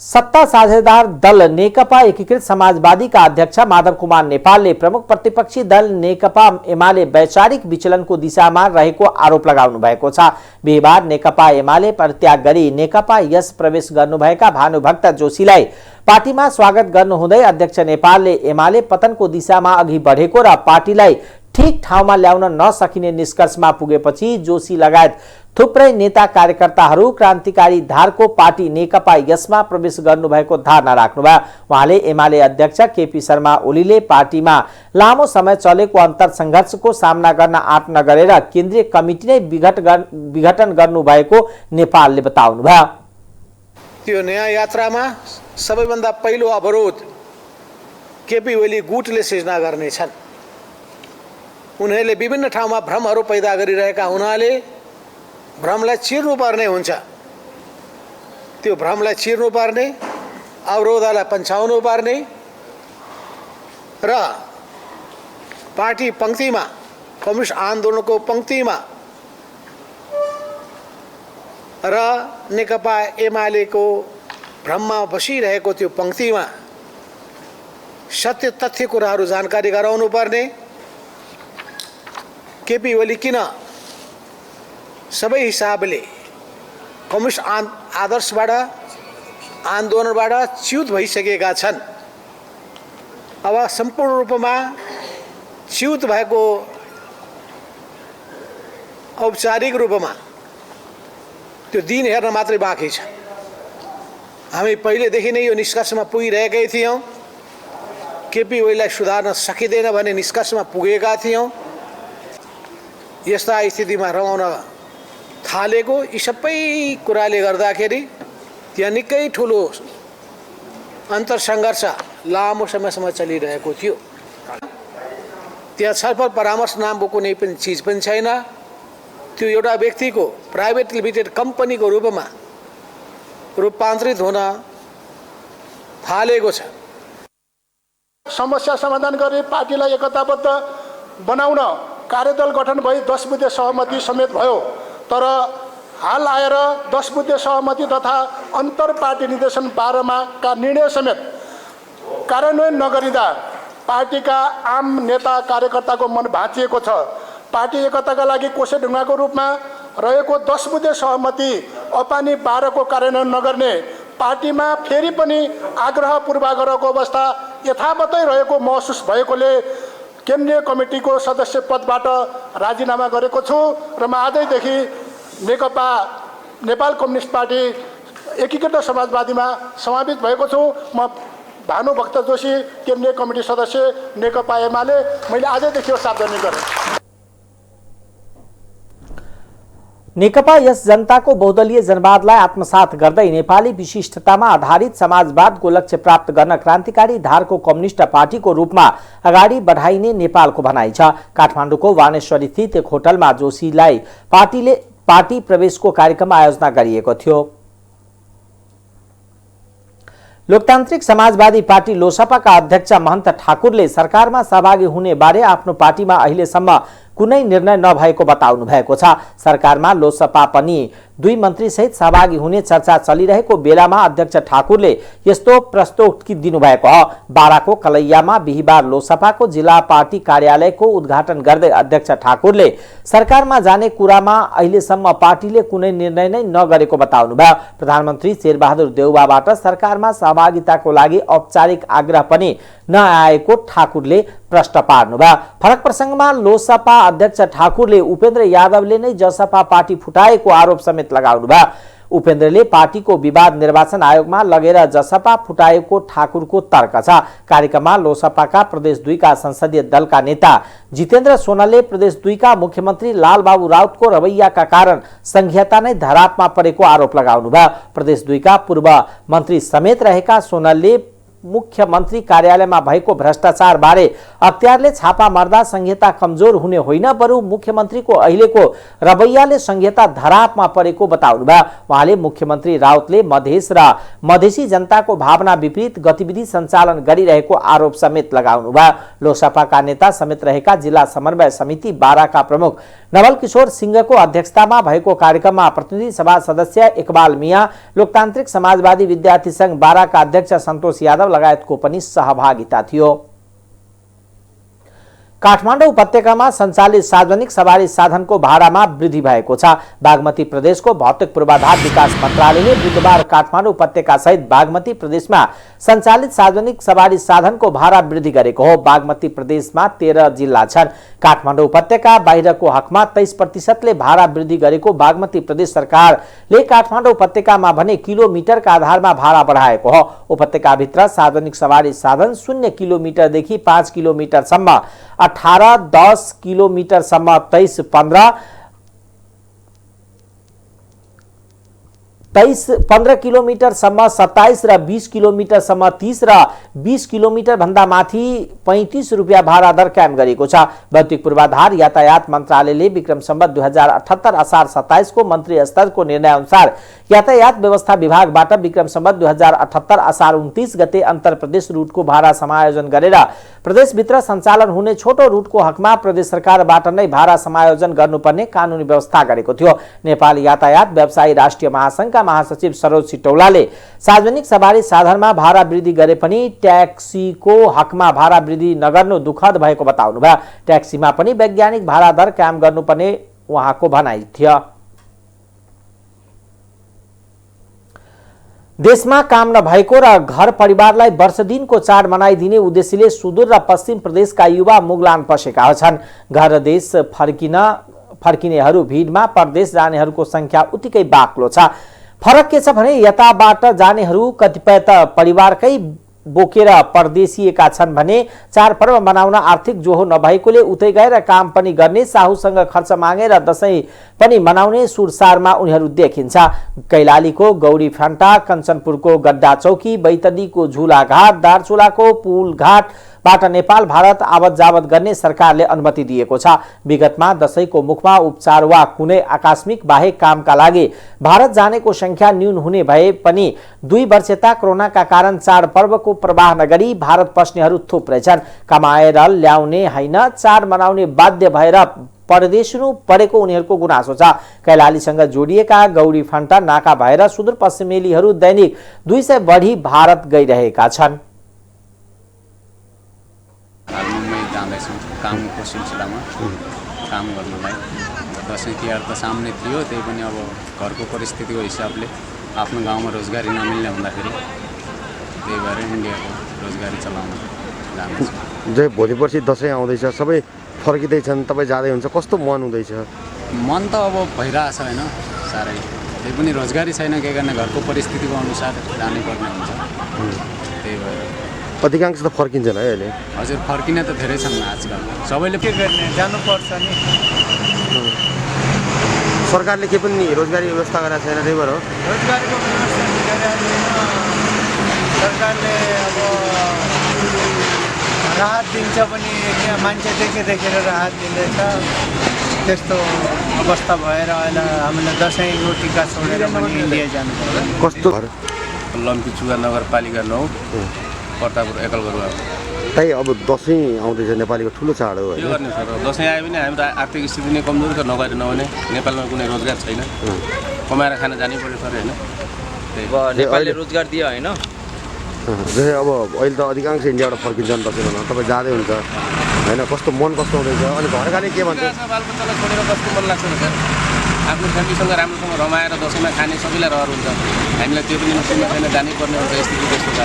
सत्ता साझेदार दल नेकपा एकीकृत समाजवादीका अध्यक्ष माधव कुमार नेपालले प्रमुख प्रतिपक्षी दल नेकपा एमाले वैचारिक विचलनको दिशामा रहेको आरोप लगाउनु भएको छ। बिहिबार नेकपा एमाले परित्याग गरी नेकपा यस प्रवेश गर्नुभएका भानुभक्त जोशीलाई पार्टीमा स्वागत गर्नुहुँदै अध्यक्ष नेपालले एमाले पतनको दिशामा अघि बढेको र पार्टीलाई ठीक ठाउँमा ल्याउन नसकिने निष्कर्षमा पुगेपछि जोशी लगायत थुप्रै नेता कार्यकर्ताहरू क्रान्तिकारी धारको पार्टी नेकपा यसमा प्रवेश गर्नुभएको धारणा राख्नुभयो। उहाँले एमाले अध्यक्ष केपी शर्मा ओलीले पार्टीमा लामो समय चलेको अन्तरसङ्घर्षको सामना गर्न आँट नगरेर केन्द्रीय कमिटी नै विघटन गर्नुभएको नेपालले बताउनुभयो। त्यो नयाँ यात्रामा सबैभन्दा पहिलो अवरोध केपी ओली गुटले सिर्जना गर्नेछन्। उनीहरूले विभिन्न ठाउँमा भ्रमहरू पैदा गरिरहेका हुनाले भ्रमलाई चिर्नुपर्ने हुन्छ। त्यो भ्रमलाई चिर्नुपर्ने, अवरोधलाई पन्छाउनु पर्ने र पार्टी पंक्तिमा कम्युनिस्ट आन्दोलनको पङ्क्तिमा र नेकपा एमालेको भ्रममा बसिरहेको त्यो पङ्क्तिमा सत्य तथ्य कुराहरू जानकारी गराउनु पर्ने। केपी ओली किन सबै हिसाबले कम्युनिस्ट आदर्शबाट आन्दोलनबाट च्युत भइसकेका छन्। अब सम्पूर्ण रूपमा च्युत भएको औपचारिक रूपमा त्यो दिन हेर्न मात्रै बाँकी छ। हामी पहिलेदेखि नै यो निष्कर्षमा पुगिरहेकै थियौँ, केपी ओलीलाई सुधार्न सकिँदैन भन्ने निष्कर्षमा पुगेका थियौँ। यस्ता स्थितिमा रमाउन थालेको यी सबै कुराले गर्दाखेरि त्यहाँ निकै ठुलो अन्तरसङ्घर्ष लामो समयसम्म चलिरहेको थियो। त्यहाँ छलफल परामर्श नामको कुनै पनि चिज पनि छैन। त्यो एउटा व्यक्तिको प्राइभेट लिमिटेड कम्पनीको रूपमा रूपान्तरित हुन थालेको छ। समस्या समाधान गर्ने पार्टीलाई एकताबद्ध बनाउन कार्यदल गठन भई 10 बुँदे सहमति समेत भयो। तर हाल आएर 10 बुँदे सहमति तथा अन्तर पार्टी निर्देशन 12 का निर्णय समेत कार्यान्वयन नगरिँदा पार्टीका आम नेता कार्यकर्ताको मन भाँचिएको छ। पार्टी एकताका लागि कोसेढुङ्गाको रूपमा रहेको 10 बुँदे सहमति अपानी 12 को कार्यान्वयन नगर्ने, पार्टीमा फेरि पनि आग्रह पूर्वाग्रहको अवस्था यथावतै रहेको महसुस भएकोले केन्द्रीय कमिटीको सदस्य पदबाट राजीनामा गरेको छु र म आजैदेखि नेकपा नेपाल कम्युनिस्ट पार्टी एकीकृत समाजवादीमा समावेश भएको छु। म भानुभक्त जोशी, केन्द्रीय कमिटी सदस्य, नेकपा एमाले, मैले आजैदेखि यो सार्वजनिक गरेँ। नेकपा यस जनताको बहुदलीय जनवादलाई आत्मसात गर्दै नेपाली विशिष्टतामा आधारित समाजवादको लक्ष्य प्राप्त गर्न क्रान्तिकारी धारको कम्युनिस्ट पार्टीको रूपमा अगाडि बढाइने नेपालको भनाइ छ। काठमाडौँको वानेश्वरी स्थित एक होटलमा जोशीलाई पार्टी प्रवेशको कार्यक्रम आयोजना गरिएको थियो। लोकतान्त्रिक समाजवादी पार्टी लोसपाका अध्यक्ष महन्त ठाकुरले सरकारमा सहभागी हुने बारे आफ्नो पार्टीमा अहिलेसम्म कुनै निर्णय नभएको बताउनु भएको छ। सरकारमा लोसपा पनि 2 मन्त्री सहित सहभागी हुने चर्चा चलिरहेको बेलामा अध्यक्ष ठाकुरले यस्तो प्रस्ताव दिनुभएको हो। बाराको कलैयामा बिहिबार लोसपाको जिल्ला पार्टी कार्यालयको उद्घाटन गर्दै अध्यक्ष ठाकुरले सरकारमा जाने कुरामा अहिलेसम्म पार्टीले कुनै निर्णय नै नगरेको बताउनुभयो। प्रधानमन्त्री शेरबहादुर देउवाबाट सरकारमा सहभागिताको लागि औपचारिक आग्रह पनि नआएको ठाकुरले प्रश्न पार्नुभयो। फरक प्रसङ्गमा लोसपा अध्यक्ष ठाकुरले उपेन्द्र यादवले नै जसपा पार्टी फुटाएको आरोप समेत लगाउनुभयो। उपेन्द्रले पार्टीको विवाद निर्वाचन आयोगमा लगेर जसपा फुटाएको ठाकुरको तर्क छ। कार्यक्रममा लोसपाका प्रदेश 2 का संसदीय दलका नेता जितेन्द्र सोनालले प्रदेश 2 का मुख्यमन्त्री लालबाबु राउतको रवैयाका कारण संघीयता नै धरापमा परेको आरोप लगाउनुभयो। प्रदेश 2 का पूर्व मन्त्री समेत रहेका सोनालले मुख्यमन्त्री कार्यालयमा भएको भ्रष्टाचार बारे अख्तियारले छापा मार्दा संहिता कमजोर हुने होइन, बरु मुख्यमन्त्रीको अहिलेको रवैयाले संहिता धरापमा परेको बताउनुभयो। उहाँले मुख्यमन्त्री राउतले मधेस र मधेसी जनताको भावना विपरीत गतिविधि सञ्चालन गरिरहेको आरोप समेत लगाउनुभयो। लोसपाका नेता समेत रहेका जिल्ला समन्वय समिति बाराका प्रमुख नवल किशोर सिंहको अध्यक्षतामा भएको कार्यक्रममा प्रतिनिधि सभा सदस्य इकबाल मिया, लोकतान्त्रिक समाजवादी विद्यार्थी संघ बाराका अध्यक्ष सन्तोष यादव लगायतको पनि सहभागिता थियो। काठमाडौँ उपत्यकामा सञ्चालित सार्वजनिक सवारी साधनको भाडामा वृद्धि भएको छ। बागमती प्रदेशको भौतिक पूर्वाधार विकास मन्त्रालयले बुधबार काठमाडौँ उपत्यका सहित बागमती प्रदेशमा सञ्चालित सार्वजनिक सवारी साधनको भाडा वृद्धि गरेको हो। बागमती प्रदेशमा 13 जिल्ला छन्। काठमाडौँ उपत्यका बाहिरको हकमा 23% भाडा वृद्धि गरेको बागमती प्रदेश सरकारले काठमाडौँ उपत्यकामा भने किलोमिटरका आधारमा भाडा बढाएको हो। उपत्यकाभित्र सार्वजनिक सवारी साधन 0 किलोमिटरदेखि 5 किलोमिटरसम्म 18, 10 किलोमिटरसम्म 23, 15, 15 किलोमिटरसम्म 27 र 20 किलोमिटरसम्म 30 र 20 किलोमिटर भन्दा माथि 35 रुपियाँ भाडा दर कायम गरेको छ। भौतिक पूर्वाधार यातायात मन्त्रालयले विक्रम सम्वत 2078 असार 27 को मन्त्री स्तरको निर्णय अनुसार यातायात व्यवस्था विभागबाट विक्रम सम्वत 2078 असार 29 गते अन्तर प्रदेश रुटको भाडा समायोजन गरेर प्रदेशभित्र सञ्चालन हुने छोटो रुटको हकमा प्रदेश सरकारबाट नै भाडा समायोजन गर्नुपर्ने कानुनी व्यवस्था गरेको थियो। नेपाल यातायात व्यवसायी राष्ट्रिय महासंघका महासचिव सरोज सिटौलाले सार्वजनिक सवारी साधनमा भाडा वृद्धि गरे पनि ट्याक्सीको हकमा भाडा वृद्धि नगर्नु दुःखद भएको बताउनुभयो। ट्याक्सीमा पनि वैज्ञानिक भाडा दर कायम गर्नुपर्ने उहाँको भनाइ थियो। देशमा काम नभएको र घर परिवारलाई वर्ष दिनको चाड मनाइदिने उद्देश्यले सुदूर र पश्चिम प्रदेशका युवा मुगलान पसेका छन्। घर देश फर्किनेहरू भिडमा परदेश जानेहरूको संख्या उत्तिकै बाक्लो छ। फरक के छ भने यताबाट जानेहरू कतिपय त परिवारकै बोकेर परदेशिएका छन् भने चाडपर्व मनाउन आर्थिक जोहो नभएकोले उतै गएर काम पनि गर्ने साहुसँग खर्च मागेर दशैं पनि मनाउने सुरसारमा उनीहरू देखिन्छ। कैलालीको गौरी फान्टा, कञ्चनपुरको गड्डा चौकी, बैतडीको झुलाघाट, दार्चुलाको पुल घाटबाट नेपाल भारत आवत जावत गर्ने सरकारले अनुमति दिएको छ। विगतमा दशैंको मुखमा उपचार वा कुनै आकस्मिक बाहेक कामका लागि भारत जानेको संख्या न्यून हुने भए पनि 2 वर्ष यता कोरोनाका कारण चाडपर्वको प्रवाह नगरी भारत पस्नेहरू थुप्रै छन्। कमाएर ल्याउने हैन, चाड मनाउने बाध्य भएर परदेशिनु परेको उनीहरूको गुनासो छ। कैलालीसँग जोडिएका गौरी फान्टा नाका भएर सुदूरपश्चिमेलीहरू दैनिक 200 बढी भारत गइरहेका छन्। कामको सिलसिलामा काम गर्नलाई दसैँ तिहार त सामने थियो, त्यही पनि अब घरको परिस्थितिको हिसाबले आफ्नो गाउँमा रोजगारी नमिल्ने हुँदाखेरि त्यही भएर इन्डियाको रोजगारी चलाउन जाँदैछ। जय भोलि पर्सि दसैँ आउँदैछ, सबै फर्किँदैछन्, तपाईँ जाँदै हुन्छ, कस्तो मन हुँदैछ? मन त अब भइरहेछ होइन साह्रै, त्यही पनि रोजगारी छैन, के गर्ने घरको परिस्थितिको अनुसार जानै पर्ने हुन्छ। त्यही भएर अधिकांश त फर्किन्छन् है अहिले? हजुर, फर्किने त धेरै छन् आजकल, सबैले के गर्ने, जानुपर्छ नि। सरकारले के पनि रोजगारी व्यवस्था गरेको छैन, त्यही भएर हो। रोजगारीको व्यवस्था गरिरहेको छैन सरकारले। अब राहत दिन्छ पनि यहाँ मान्छे देखेर राहत दिँदैछ। त्यस्तो अवस्था भएर अहिले हामीले दसैँको टिका छोडेर पनि इन्डिया जानुपर्छ। कस्तो? लम्पीचुगा नगरपालिका 9 पर्तापुर एकलबरुवा। त्यही अब दसैँ आउँदैछ, नेपालीको ठुलो चाड हो। के गर्ने सर, दसैँ आयो भने हामी त आर्थिक स्थिति नै कमजोर छ, नगरे नहुने। नेपालमा कुनै रोजगार छैन, कमाएर खान जानै पर्यो सर होइन। नेपालले रोजगार दियो होइन। जस्तै अब अहिले त अधिकांश इन्डियाबाट फर्किन्छन् दसैँ भनौँ, तपाईँ जाँदै हुन्छ होइन, कस्तो मन कस्तो हुँदैछ? अनि घरकाले के भन्छ? बालबच्चालाई छोडेर बस्नु मन लाग्छ नि सर, आफ्नो फ्यामिलीसँग राम्रोसँग रमाएर दसैँमा खाने सबैलाई रहर हुन्छ, हामीलाई त्यो पनि नसुन्नु छैन, जानै पर्ने हुन्छ। स्थिति त्यस्तो छ।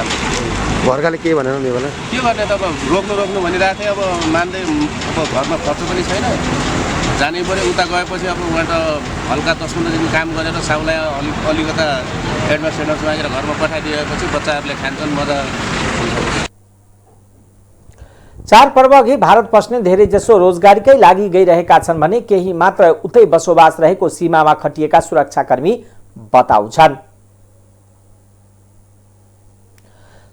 घरकाले के भनेन नि बेला? के गर्ने त, अब रोक्नु भनिरहेको थिएँ, अब मान्दै, अब घरमा खर्च पनि छैन, जानै पऱ्यो। उता गएपछि अब उहाँ त हल्का 10-15 दिन काम गरेर साउलाई अलिकता एडभान्स मागेर घरमा पठाइदिएपछि बच्चाहरूले खान्छन्, मजा हुन्छ। चाडपर्व अघि भारत पस्ने धेरै जसो रोजगारीकै लागि गइरहेका छन् भने केही मात्र उतै बसोबास रहेको सीमामा खटिएका सुरक्षाकर्मी बताउँछन्।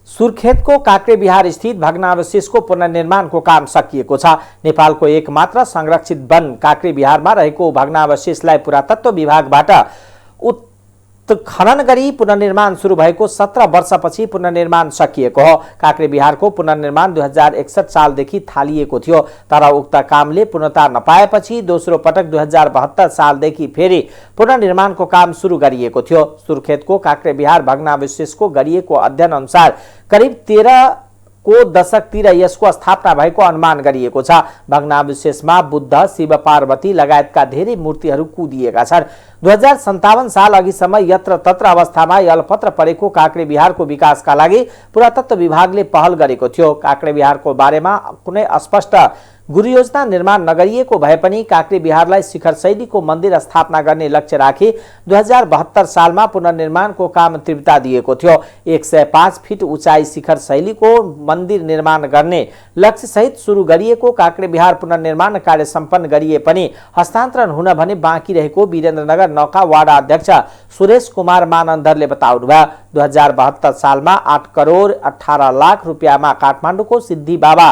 सुर्खेतको काक्रेबिहार स्थित भग्नावशेषको पुनर्निर्माणको काम सकिएको छ। नेपालको एकमात्र संरक्षित वन काक्रेबिहारमा रहेको भग्नावशेषलाई पुरातत्व विभागबाट खनन गरी पुनर्निर्माण सुरु भएको 17 वर्षपछि पुनर्निर्माण सकिएको हो। काक्रेबिहारको पुनर्निर्माण 2061 सालदेखि थालिएको थियो, तर उक्त कामले पूर्णता नपाएपछि दोस्रो पटक 2072 सालदेखि फेरि पुनर्निर्माणको काम सुरु गरिएको थियो। सुर्खेतको काक्रेबिहार भग्नावशेषको गरिएको अध्ययन अनुसार करिब 13 को दशकतिर यसको स्थापना भएको अनुमान गरिएको छ। भग्नावशेषमा बुद्ध, शिव पार्वती लगायतका धेरै मूर्तिहरू कुदिएका छन्। 2057 साल अघिसम्म यत्र तत्र अवस्थामा यलपत्र परेको काक्रेबिहारको विकासका लागि पुरातत्व विभागले पहल गरेको थियो। काक्रेबिहारको बारेमा कुनै स्पष्ट गुरु योजना निर्माण नगरिएको भए पनि काक्रे बिहारलाई शिखर शैलीको मन्दिर स्थापना गर्ने लक्ष्य राखी 2072 सालमा पुनर्निर्माणको काम तीव्रता दिएको थियो। 105 फिट उचाइ शिखर शैलीको मन्दिर निर्माण गर्ने लक्ष्यसहित सुरु गरिएको काक्रे बिहार पुनर्निर्माण कार्य सम्पन्न गरिए पनि हस्तान्तरण हुन भने बाँकी रहेको वीरेन्द्रनगर नौका वार्ड अध्यक्ष सुरेश कुमार मानन्दरले बताउनुभयो। 2072 सालमा 8 करोड 18 लाख रुपियाँमा काठमाडौँको सिद्धि बाबा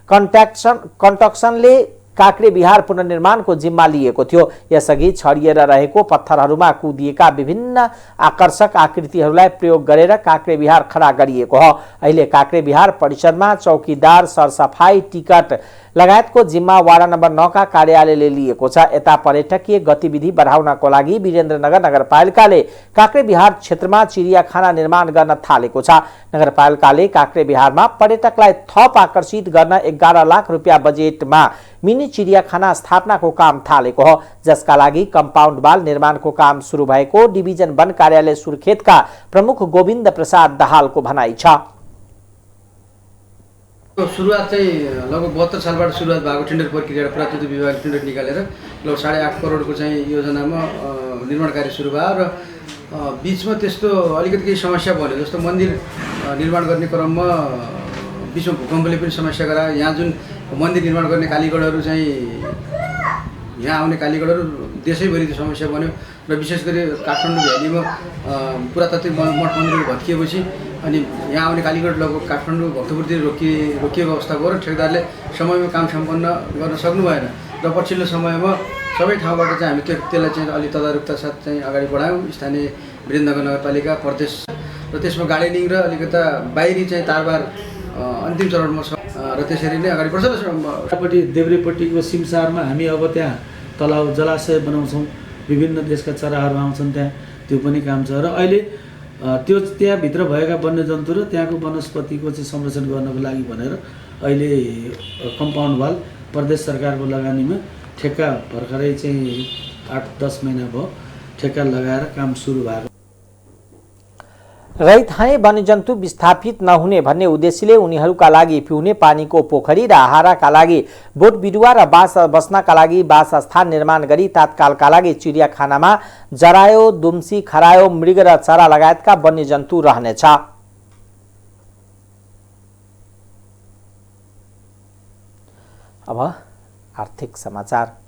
कन्स्ट्रक्सनले काक्रे बिहार पुनर्निर्माणको जिम्मा लिएको थियो। यसअघि छरिएर रहेको पत्थरहरूमा कुदिएका विभिन्न आकर्षक आकृतिहरूलाई प्रयोग गरेर काक्रे बिहार खडा गरिएको हो। अहिले काक्रे बिहार परिसरमा चौकीदार, सरसफाई, टिकट लगायतको जिम्मा वार्ड नम्बर 9 का कार्यालयले लिएको छ। यता पर्यटकीय गतिविधि बढाउनको लागि वीरेन्द्रनगर नगरपालिकाले काक्रे बिहार क्षेत्रमा चिडियाखाना निर्माण गर्न थालेको छ। नगरपालिकाले काक्रे बिहारमा पर्यटकलाई थप आकर्षित गर्न 11 लाख रुपियाँ बजेटमा मिनी चिडियाखाना स्थापनाको काम थालेको हो, जसका लागि कम्पाउन्ड वाल निर्माणको काम सुरु भएको डिभिजन वन कार्यालय सुर्खेतका प्रमुख गोविन्द प्रसाद दाहालको भनाइ छ। सुरुवात चाहिँ लगभग 72 सालबाट सुरुवात भएको टेन्डर प्रक्रिया प्राप्ति विभाग टेन्डर निकालेर लगभग 8.5 करोडको चाहिँ योजनामा निर्माण कार्य सुरु भयो र बीचमा त्यस्तो अलिकति केही समस्या बन्यो। जस्तो मन्दिर निर्माण गर्ने क्रममा बीचमा भूकम्पले पनि समस्या गरायो। यहाँ जुन मन्दिर निर्माण गर्ने कालीगढहरू चाहिँ यहाँ आउने कालीगढहरू देशैभरि त्यो समस्या बन्यो र विशेष गरी काठमाडौँ भ्यालीमा पुरातात्विक मठ मन्दिरहरू भत्किएपछि अनि यहाँ आउने कालीगढ लगभग काठमाडौँ भक्तपुरतिर रोकिएको अवस्था भयो र ठेकेदारले समयमा काम सम्पन्न गर्न सक्नु भएन र पछिल्लो समयमा सबै ठाउँबाट चाहिँ हामी त्यसलाई चाहिँ अलि तदारुकता साथ चाहिँ अगाडि बढायौँ। स्थानीय वीरेन्द्रनगर नगरपालिका, प्रदेश र त्यसमा गार्डेनिङ र अलिकता बाहिरी चाहिँ तारबार अन्तिम चरणमा छ र त्यसरी नै अगाडि बढ्छ। उतापट्टि देब्रेपट्टिको सिमसारमा हामी अब त्यहाँ तलाउ जलाशय बनाउँछौँ, विभिन्न देशका चराहरू आउँछन् त्यहाँ, त्यो पनि काम छ र अहिले त्यो त्यहाँभित्र भएका वन्यजन्तु र त्यहाँको वनस्पतिको चाहिँ संरक्षण गर्नको लागि भनेर अहिले कम्पाउन्ड वाल प्रदेश सरकारको लगानीमा ठेक्का भर्खरै चाहिँ 8-10 महिना भयो ठेक्का लगाएर काम सुरु भएको। रैथाने वन्यजन्तु विस्थापित नहुने भन्ने उद्देश्यले उनीहरूका लागि पिउने पानीको पोखरी र आहाराका लागि बोट बिरुवा र बस्नका लागि वासस्थान निर्माण गरी तात्कालका लागि चिडियाखानामा जरायो, दुम्सी, खरायो, मृग र चरा लगायतका वन्यजन्तु रहनेछ। अब आर्थिक समाचार।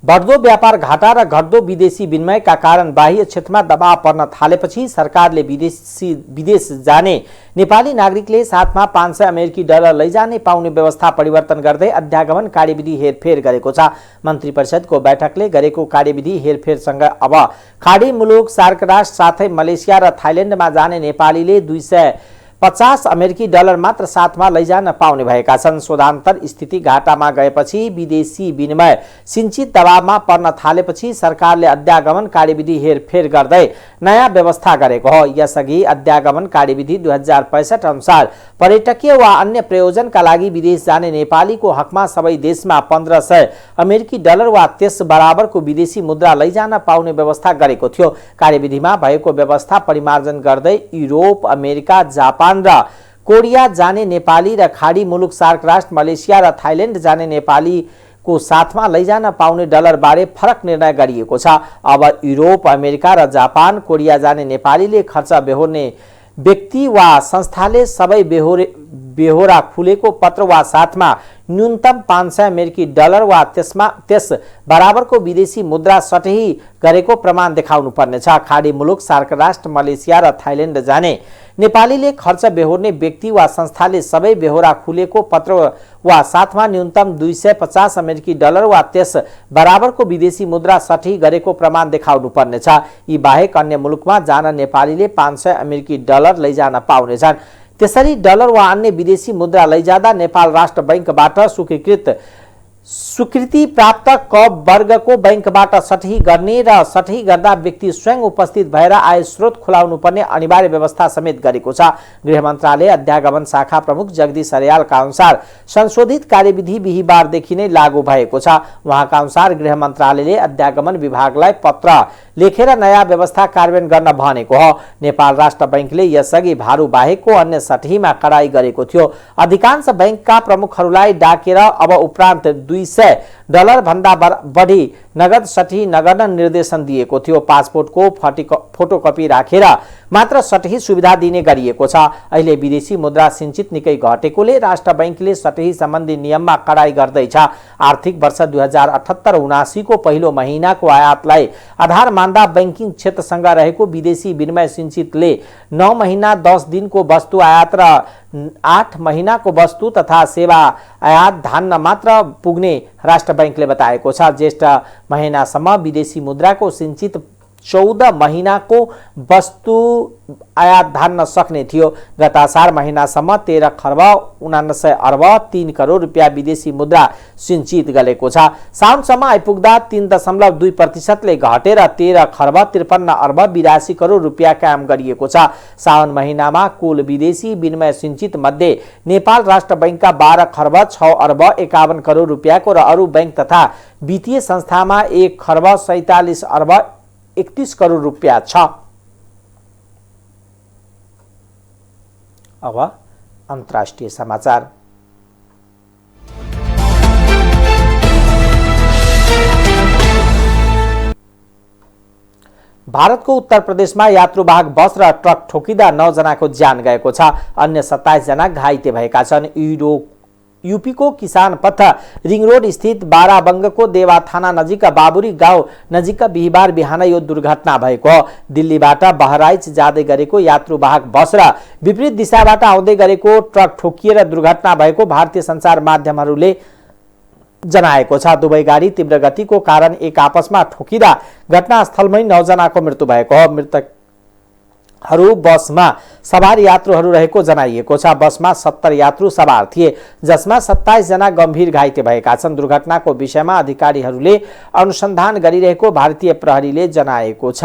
बढ्दो व्यापार घाटा र घट्दो विदेशी विनिमयका कारण बाह्य क्षेत्रमा दबाव पर्न थालेपछि सरकारले विदेश जाने नेपाली नागरिकले साथमा 500 अमेरिकी डलर लैजाने पाउने व्यवस्था परिवर्तन गर्दै अध्यागमन कार्यविधि हेरफेर गरेको छ। मन्त्री परिषदको बैठकले गरेको कार्यविधि हेरफेरसँग अब खाडी मुलुक, सार्क राष्ट्र साथै मलेसिया र थाइल्याण्डमा जाने नेपालीले 250 अमेरिकी डलर मात्र साथमा लैजान पाउने भएका छन्। शोधान्तर स्थिति घाटामा गएपछि विदेशी विनिमय सिंचित दबावमा पर्न थालेपछि सरकारले अध्यागमन कार्यविधि हेरफेर गर्दै नयाँ व्यवस्था गरेको हो। यसअघि अध्यागमन कार्यविधि 2065 अनुसार पर्यटकीय वा अन्य प्रयोजनका लागि विदेश जाने नेपालीको हकमा सबै देशमा 1500 अमेरिकी डलर वा त्यस बराबरको विदेशी मुद्रा लैजान पाउने व्यवस्था गरेको थियो। कार्यविधिमा भएको व्यवस्था परिमार्जन गर्दै युरोप, अमेरिका, जापान र कोरिया जाने नेपाली र खाडी मुलुक, सार्क राष्ट्र, मलेसिया र थाइल्याण्ड जाने नेपाली को साथमा लैजान पाउने डलर बारे फरक निर्णय गरिएको छ। अब युरोप, अमेरिका र जापान, कोरिया जाने नेपालीले खर्च बेहोर्ने व्यक्ति वा संस्थाले सबै बेहोरा खुलेको पत्र वा साथमा न्यूनतम 500 अमेरिकी डलर वा त्यस बराबरको विदेशी मुद्रा सटही गरेको प्रमाण देखाउनु पर्नेछ। खाडी मुलुक, सार्क राष्ट्र, मलेसिया र थाइल्याण्ड जाने नेपालीले खर्च बेहोर्ने व्यक्ति वा संस्थाले सबै बेहोरा खुलेको पत्र वा साथमा न्यूनतम 250 अमेरिकी डलर वा त्यस बराबरको विदेशी मुद्रा सटही गरेको प्रमाण देखाउनु पर्नेछ। यी बाहेक अन्य मुलुकमा जान नेपालीले 500 अमेरिकी डलर लैजान पाउनेछन्। त्यसरी डलर वा अन्य विदेशी मुद्रा लैजाँदा नेपाल राष्ट्र बैंकबाट स्वीकृत स्वीकृति प्राप्त क वर्गको बैंकबाट सटही गर्ने र सटही गर्दा व्यक्ति स्वयं उपस्थित भएर आय स्रोत खुलाउनु पर्ने अनिवार्य व्यवस्था समेत गरेको छ। गृह मन्त्रालय अध्यागमन शाखा प्रमुख जगदीश अर्यालका अनुसार संशोधित कार्यविधि बिहीबारदेखि नै लागू भएको छ। उहाँका अनुसार गृह मन्त्रालयले अध्यागमन विभागलाई पत्र लेखेर नयाँ व्यवस्था कार्यान्वयन गर्न भनेको हो। नेपाल राष्ट्र बैंकले यसअघि भारु बाहेकको अन्य सटहीमा कडाई गरेको थियो। अधिकांश बैंकका प्रमुखहरूलाई डाकेर अब उपरान्त $200 भन्दा बढी नगद सटही नगर्न निर्देशन दिएको थियो। पासपोर्टको फोटोकपी राखेर मात्र सटही सुविधा दिने गरिएको छ। अहिले विदेशी मुद्रा सिंचित निकै घटेकोले राष्ट्र बैंकले सटही सम्बन्धी नियममा कडाई गर्दैछ। आर्थिक वर्ष 2078-79 को पहिलो महिनाको आयातलाई आधार मान्दा बैंकिङ क्षेत्रसँग रहेको विदेशी विनिमय सिंचितले 9 महिना 10 दिनको वस्तु आयात र 8 महिनाको वस्तु तथा सेवा आयात धान्न मात्र पुग्ने राष्ट्र बैंकले बताएको छ। ज्येष्ठ महिनासम्म विदेशी मुद्राको सिंचित 14 महिनाको वस्तु आयात धान्न सक्ने थियो। गत असार महिनासम्म 13 खर्ब 79 अर्ब 3 करोड रुपियाँ विदेशी मुद्रा सिंचित गरेको छ। साउनसम्म आइपुग्दा 3.2%ले घटेर 13 खर्ब 53 अर्ब 82 करोड रुपियाँ काम गरिएको छ। साउन महिनामा कुल विदेशी विनिमय सिंचित मध्ये नेपाल राष्ट्र बैंकका 12 खर्ब 6 अर्ब 51 करोड रुपियाँको र अरू बैंक तथा वित्तीय संस्थामा 1 खर्ब 47 अर्ब 31 करोड रुपियाँ छ। अब अन्तर्राष्ट्रिय समाचार। भारतको उत्तर प्रदेशमा यात्रुवाहक बस र ट्रक ठोकिँदा 9 जनाको ज्यान गएको छ। अन्य 27 जना घाइते भएका छन्। यूपीको किसान पथ रिङ रोड स्थित बाराबंगको देवा थाना नजिक बाबुरी गाउँ नजिक बिहीबार बिहान यो दुर्घटना भएको हो। दिल्लीबाट बहराइच जाँदै गरेको यात्रुवाहक बस र विपरीत दिशाबाट आउँदै गरेको ट्रक ठोकिएर दुर्घटना भएको भारतीय सञ्चार माध्यमहरूले जनाएको छ। दुवै गाडी तीव्र गतिको कारण एक आपसमा ठोकिँदा घटनास्थलमै 9 जनाको मृत्यु भएको हो। मृतकहरू बसमा सवार यात्रुहरू रहेको जनाइएको छ। बसमा 70 यात्रु सवार थिए, जसमा 27 जना गम्भीर घाइते भएका छन्। दुर्घटनाको विषयमा अधिकारीहरूले अनुसन्धान गरिरहेको भारतीय प्रहरीले जनाएको छ।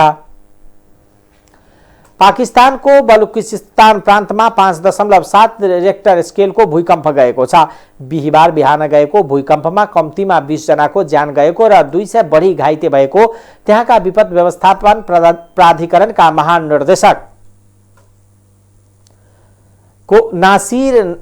पाकिस्तानको बलुचिस्तान प्रान्तमा 5.7 रेक्टर स्केलको भूकम्प गएको छ। बिहीबार बिहान गएको भूकम्पमा कम्तीमा 20 जनाको ज्यान गएको र 200 बढी घाइते भएको त्यहाँका विपद व्यवस्थापन प्राधिकरणका महानिर्देशक नासिर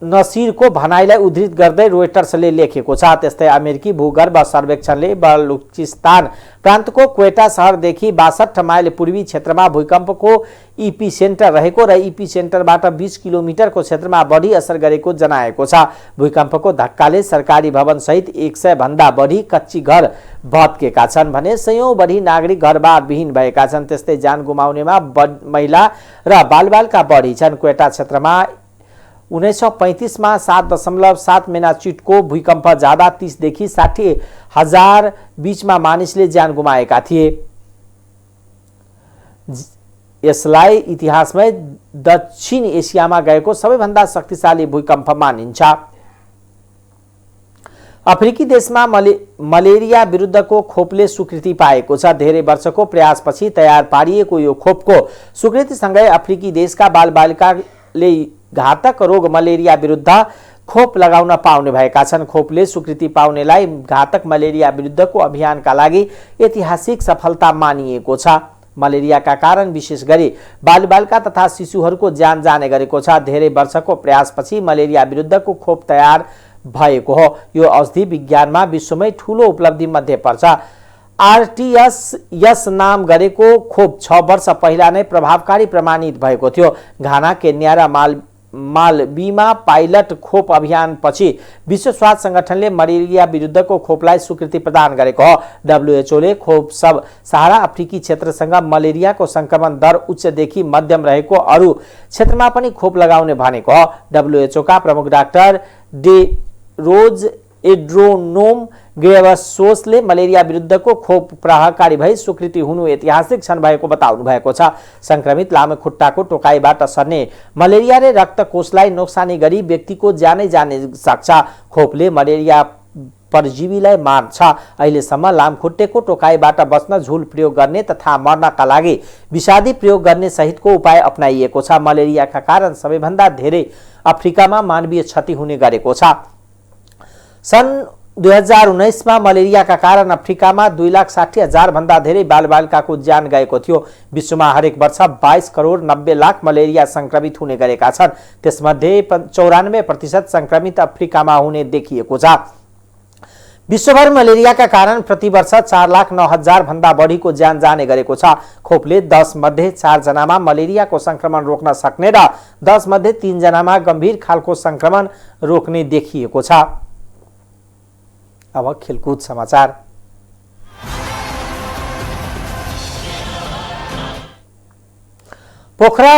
नसिरको भनाइलाई उद्धृत गर्दै रोइटर्सले लेखेको छ। त्यस्तै अमेरिकी भूगर्भ सर्वेक्षणले बलुचिस्तान प्रान्तको क्वेटा शहरदेखि 62 माइल पूर्वी क्षेत्रमा भूकम्पको इपिसेन्टर रहेको र इपिसेन्टरबाट 20 किलोमिटरको क्षेत्रमा बढी असर गरेको जनाएको छ। भूकम्पको धक्काले सरकारी भवन सहित 100 भन्दा बढी कच्ची घर भत्केका छन् भने सयौं बढी नागरिक घरबार विहीन भएका छन्। त्यस्तै जान गुमाउनेमा महिला र बालबालका बढी छन्। क्वेटा क्षेत्रमा 1935 मा 7.7 मेग्निट्युडको भूकम्प जाँदा 30 देखि 60 हजार बीचमा मानिसले ज्यान गुमाएका थिए। यसलाई इतिहासमै दक्षिण एसियामा गएको सबैभन्दा शक्तिशाली भूकम्प मानिन्छ। अफ्रिकी देशमा मलेरिया विरुद्धको खोपले स्वीकृति पाएको छ। धेरै वर्षको प्रयासपछि तयार पारिएको यो खोपको स्वीकृतिसँगै अफ्रिकी देशका बालबालिकाले घातक रोग मलेरिया विरुद्ध खोप लगाउन पाउने भएका छन्। खोपले स्वीकृति पाउनेलाई घातक मलेरिया विरुद्धको अभियानका लागि ऐतिहासिक सफलता मानिएको छ। मलेरियाका कारण विशेष गरी बालबालिका तथा शिशुहरूको ज्यान जाने गरेको छ। धेरै वर्षको प्रयासपछि मलेरिया विरुद्धको खोप तयार भएको हो। यो औषधि विज्ञानमा विश्वमै ठूलो उपलब्धि मध्ये पर्छ। आरटीएस नाम गरेको खोप 6 वर्ष पहिला नै प्रभावकारी प्रमाणित भएको थियो। घाना, केन्या र मालबीमा पाइलट खोप अभियानपछि विश्व स्वास्थ्य संगठनले मलेरिया विरुद्धको खोपलाई स्वीकृति प्रदान गरेको हो। डब्ल्युएचओले खोप सब सहारा अफ्रिकी क्षेत्रसँग मलेरियाको संक्रमण दर उच्चदेखि मध्यम रहेको अरू क्षेत्रमा पनि खोप लगाउने भनेको हो। डब्ल्युएचओका प्रमुख डाक्टर डे रोज एड्रोनोम गेबसोसले मलेरिया विरुद्धको खोप प्रभावकारी भई स्वीकृति हुनु ऐतिहासिक क्षण भएको बताउनु भएको छ। संक्रमित लामो खुट्टाको टोकाइबाट सर्ने मलेरियाले रक्तकोषलाई नोक्सानी गरी व्यक्तिको ज्यानै जाने सक्छ। खोपले मलेरिया परजीवीलाई मार्छ। अहिलेसम्म लामखुट्टेको टोकाइबाट बच्न झुल प्रयोग गर्ने तथा मर्नका लागि विषादी प्रयोग गर्ने सहितको उपाय अपनाइएको छ। मलेरियाका कारण सबैभन्दा धेरै अफ्रिकामा मानवीय क्षति हुने गरेको छ। सन् 2019 मा मलेरियाका कारण अफ्रिकामा 2,60,000 भन्दा धेरै बालबालिकाको ज्यान गएको थियो। विश्वमा हरेक वर्ष 22 करोड 90 लाख मलेरिया संक्रमित हुने गरेका छन्। त्यसमध्ये 94% संक्रमित अफ्रिकामा हुने देखिएको छ। विश्वभर मलेरियाका कारण प्रतिवर्ष 4,09,000 भन्दा बढीको ज्यान जाने गरेको छ। खोपले 10 मध्ये 4 जनामा मलेरियाको संक्रमण रोक्न सक्ने र 10 मध्ये 3 जनामा गम्भीर खालको संक्रमण रोक्ने देखिएको छ। अब खेलकुद समाचार। पोखरा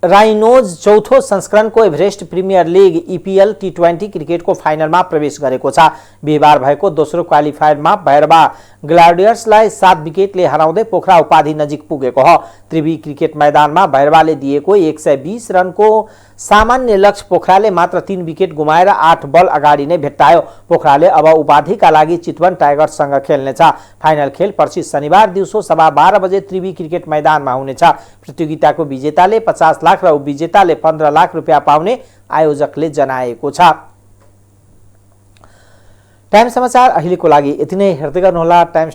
राइनोज चौथो संस्करणको Everest premier league EPL T20 क्रिकेटको फाइनलमा प्रवेश गरेको छ। बिहिबार भएको दोस्रो क्वालिफायरमा भैरवा ग्लाडियर्सलाई 7 विकेटले हराउँदै पोखरा उपाधि नजिक पुगेको हो। त्रिवी क्रिकेट मैदानमा भैरवाले दिएको 120 रनको सामान्य लक्ष्य पोखराले मात्र 3 विकेट गुमाएर 8 बल अगाडि नै भेट्टायो। पोखराले अब उपाधिका लागि चितवन टाइगर्ससँग खेल्नेछ। फाइनल खेल पर्सि शनिबार दिउँसो 12:15 बजे त्रिवी क्रिकेट मैदानमा हुनेछ। प्रतियोगिताको विजेताले 50 लाख र उपविजेताले 15 लाख रुपियाँ पाउने आयोजकले जनाएको छ। टाइम समाचार अहिलेको लागि यति नै। हेर्दै गर्नुहोला टाइम्स